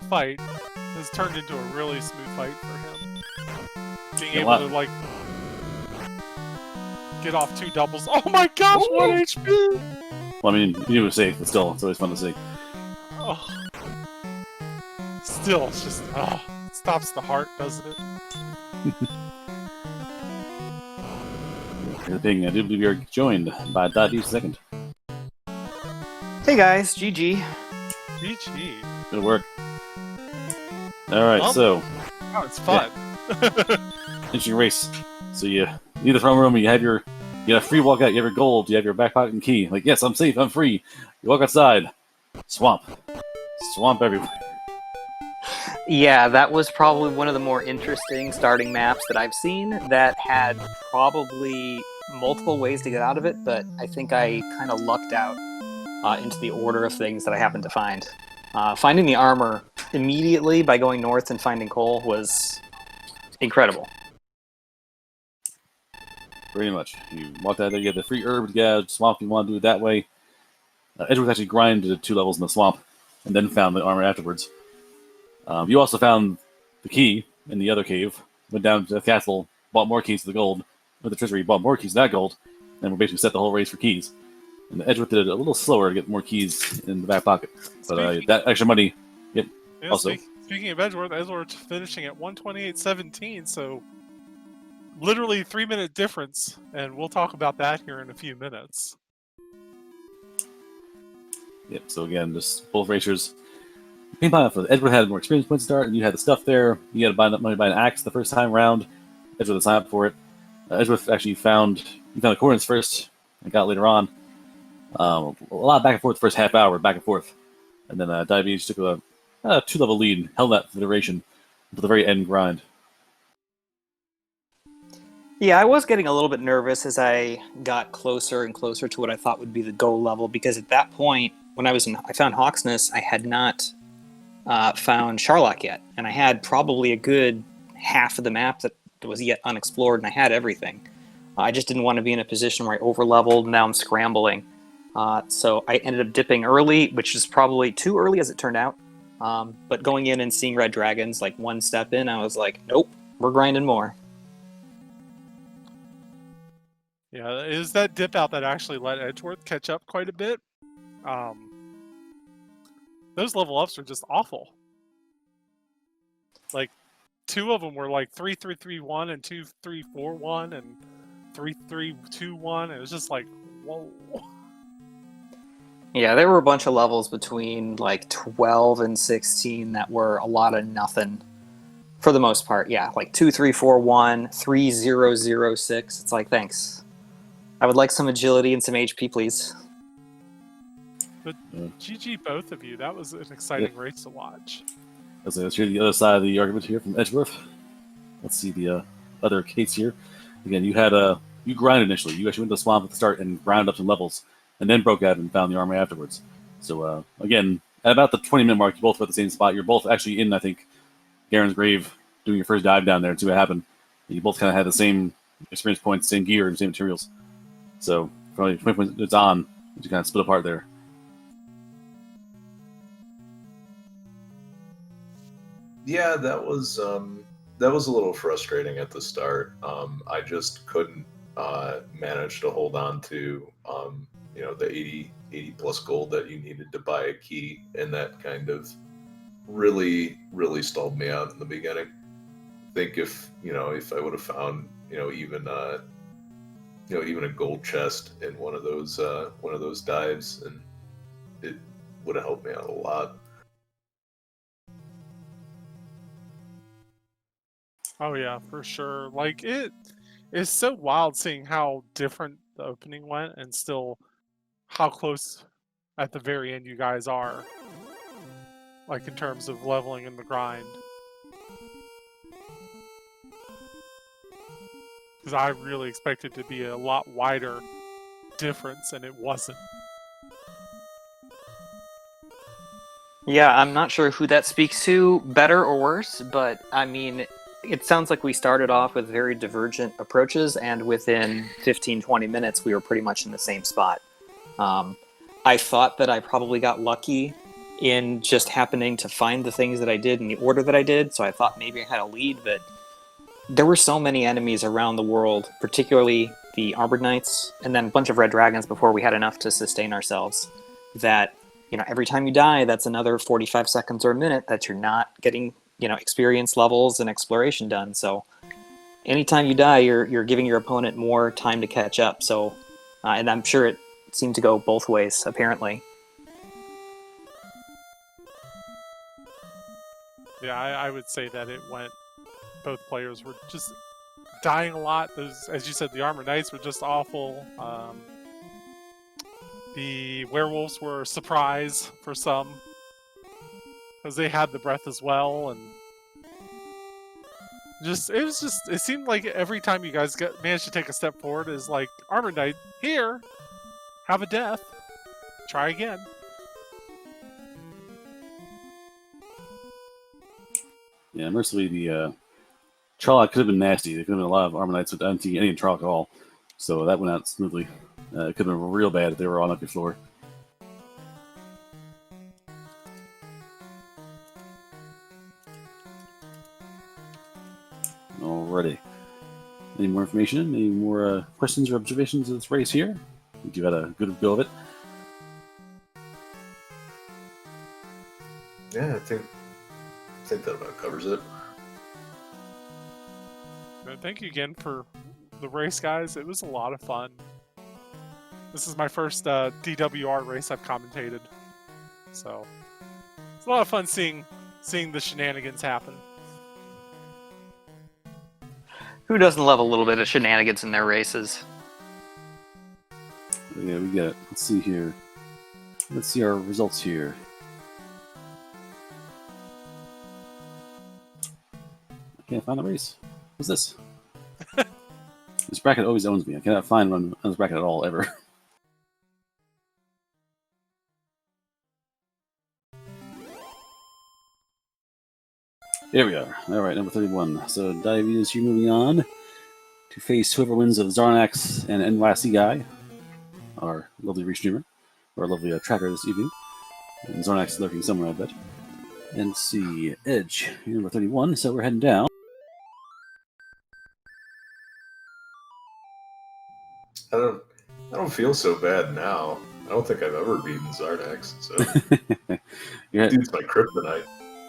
fight, has turned into a really smooth fight for him. Being able to, get off 2 doubles. Oh my gosh, Ooh. 1 HP! Well, I mean, you knew it was safe, but still, it's always fun to see. Oh. Still, it's just, it stops the heart, doesn't it? The thing, I do believe you're joined by DiabeetusThe2nd. Hey guys, GG. GG. Good work. Alright, so... Oh, it's fun. Yeah. Interesting race. So you leave the front room, you have a free walkout, you have your gold, you have your back pocket and key. Like, yes, I'm safe, I'm free. You walk outside. Swamp. Swamp everywhere. Yeah, that was probably one of the more interesting starting maps that I've seen that had probably multiple ways to get out of it, but I think I kind of lucked out into the order of things that I happened to find. Finding the armor immediately by going north and finding coal was incredible. Pretty much. You walked out there, you had the free herb to get out of the swamp if you want to do it that way. Edgeworth actually grinded 2 levels in the swamp and then found the armor afterwards. You also found the key in the other cave, went down to the castle, bought more keys to the gold, with the treasury, bought more keys to that gold, and we basically set the whole race for keys. And Edgeworth did it a little slower to get more keys in the back pocket. But that extra money, yep, Yeah, also. Speaking of Edgeworth finishing at 128.17, so literally 3-minute difference, and we'll talk about that here in a few minutes. Yep, so again, just both racers. Edgeworth had more experience points to start, and you had the stuff there. You had to buy money to buy an axe the first time around. Edgeworth had signed up for it. Edgeworth actually found the coordinates first and got later on. A lot back and forth the first half hour, back and forth. And then Diabetes took a 2-level lead, held that for the duration until the very end grind. Yeah, I was getting a little bit nervous as I got closer and closer to what I thought would be the goal level, because at that point, when I found Hawksness, I had not found Charlock yet, and I had probably a good half of the map that was yet unexplored, and I had everything. I just didn't want to be in a position where I over-leveled, and now I'm scrambling. So I ended up dipping early, which is probably too early as it turned out. But going in and seeing red dragons, like one step in, I was like, nope, we're grinding more. Yeah, it was that dip out that actually let Edgeworth catch up quite a bit. Those level ups are just awful. Like, 2 of them were like 3-3-3-1 and 2-3-4-1 and 3-3-2-1. It was just like, whoa. Yeah, there were a bunch of levels between like 12 and 16 that were a lot of nothing. For the most part, yeah, like 2-3-4-1, 3-0-0-6. It's like, thanks. I would like some agility and some HP, please. But GG both of you. That was an exciting race to watch. Let's hear the other side of the argument here from Edgeworth. Let's see the other case here. Again, you had you grinded initially. You actually went to the swamp at the start and ground up some levels, and then broke out and found the armor afterwards. So again, at about the 20-minute mark, you both were at the same spot. You're both actually in, I think, Garen's grave, doing your first dive down there and see what happened. And you both kind of had the same experience points, same gear, and same materials. So probably 20 points it's on, you kind of split apart there. Yeah, that was a little frustrating at the start. I just couldn't manage to hold on to the 80 plus gold that you needed to buy a key, and that kind of really stalled me out in the beginning. I think if I would have found even a gold chest in one of those dives, and it would have helped me out a lot. Oh yeah, for sure. Like, it is so wild seeing how different the opening went and still how close at the very end you guys are. Like, in terms of leveling in the grind. Because I really expected it to be a lot wider difference, and it wasn't. Yeah, I'm not sure who that speaks to, better or worse, but I mean, it sounds like we started off with very divergent approaches, and within 15-20 minutes, we were pretty much in the same spot. I thought that I probably got lucky in just happening to find the things that I did in the order that I did, so I thought maybe I had a lead, but there were so many enemies around the world, particularly the Armored Knights, and then a bunch of Red Dragons before we had enough to sustain ourselves, that every time you die, that's another 45 seconds or a minute that you're not getting experience levels and exploration done. So anytime you die, you're giving your opponent more time to catch up. So, and I'm sure it seemed to go both ways, apparently. Yeah, I would say that it went. Both players were just dying a lot. Those, as you said, the Armored Knights were just awful. The werewolves were a surprise for some, because they had the breath as well, and it seemed like every time you guys managed to take a step forward is like, Armored Knight, here, have a death, try again. Yeah, mercifully the Charlock could have been nasty. There could have been a lot of Armored Knights with any Charlock at all, so that went out smoothly. It could have been real bad if they were on up your floor. Alrighty. Any more information? Any more questions or observations of this race here? I think you had a good go of it. Yeah, I think that about covers it. Thank you again for the race, guys. It was a lot of fun. This is my first DWR race I've commentated, so it's a lot of fun seeing the shenanigans happen. Who doesn't love a little bit of shenanigans in their races? Yeah, we got it. Let's see here. Let's see our results here. I can't find the race. What's this? This bracket always owns me. I cannot find one on this bracket at all, ever. Here we are. Alright, number 31. So, Diabetes, you're moving on to face whoever wins of Zarnax and NYC Guy, our lovely restreamer, or lovely tracker this evening. And Zarnax is lurking somewhere, I bet. And let's see, Edge, you're number 31, so we're heading down. I don't feel so bad now. I don't think I've ever beaten Zardax, so You're dude's my kryptonite.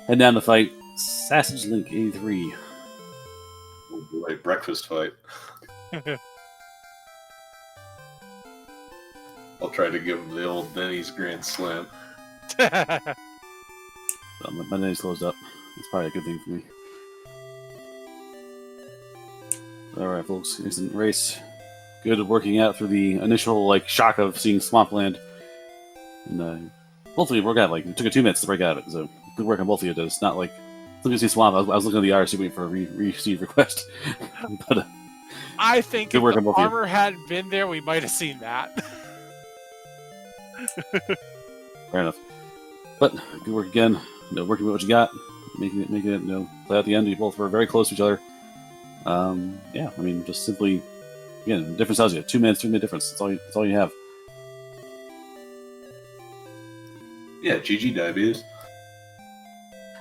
Head down to fight Sausage Link 83. Oh boy, breakfast fight. I'll try to give him the old Denny's Grand Slam. My name's closed up. It's probably a good thing for me. Alright, folks. Instant race. Good at working out through the initial shock of seeing Swampland. And hopefully it worked out. It took 2 minutes to break out of it, so good work on both of you. It's not looking to see Swamp. I was looking at the IRC waiting for a receive request. But I think good if work on the both of you. armor hadn't been there, we might have seen that. Fair enough. But good work again. Working with what you got, making it play out the end. You both were very close to each other. Yeah, I mean, just simply, again, the difference tells you 2 minutes, 3 minute difference. That's all you have. Yeah, GG Diabetes.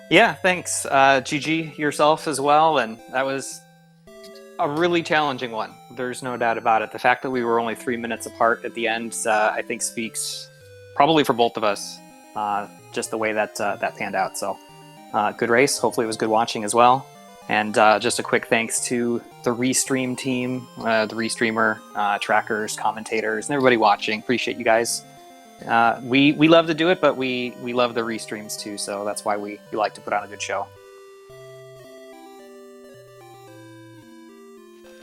Yeah, thanks. GG yourself as well, and that was a really challenging one. There's no doubt about it. The fact that we were only 3 minutes apart at the end, I think speaks probably for both of us, just the way that that panned out. So, good race. Hopefully it was good watching as well. And just a quick thanks to the Restream team, the Restreamer, trackers, commentators, and everybody watching. Appreciate you guys. We love to do it, but we love the Restreams too, so that's why we like to put on a good show.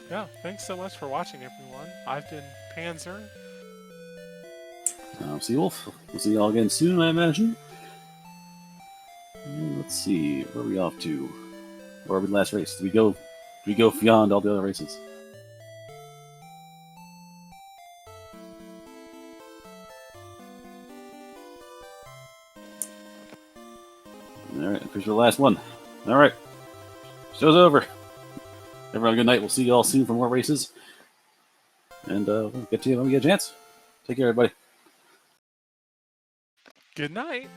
Yeah, thanks so much for watching, everyone. I've been Panzer. I'm Seawolf. We'll see you all again soon, I imagine. Let's see, where are we off to? Where are we the last race? Do we go beyond all the other races? Alright, here's the last one. Alright. Show's over. Everyone, good night. We'll see you all soon for more races. And we'll get to you when we get a chance. Take care, everybody. Good night.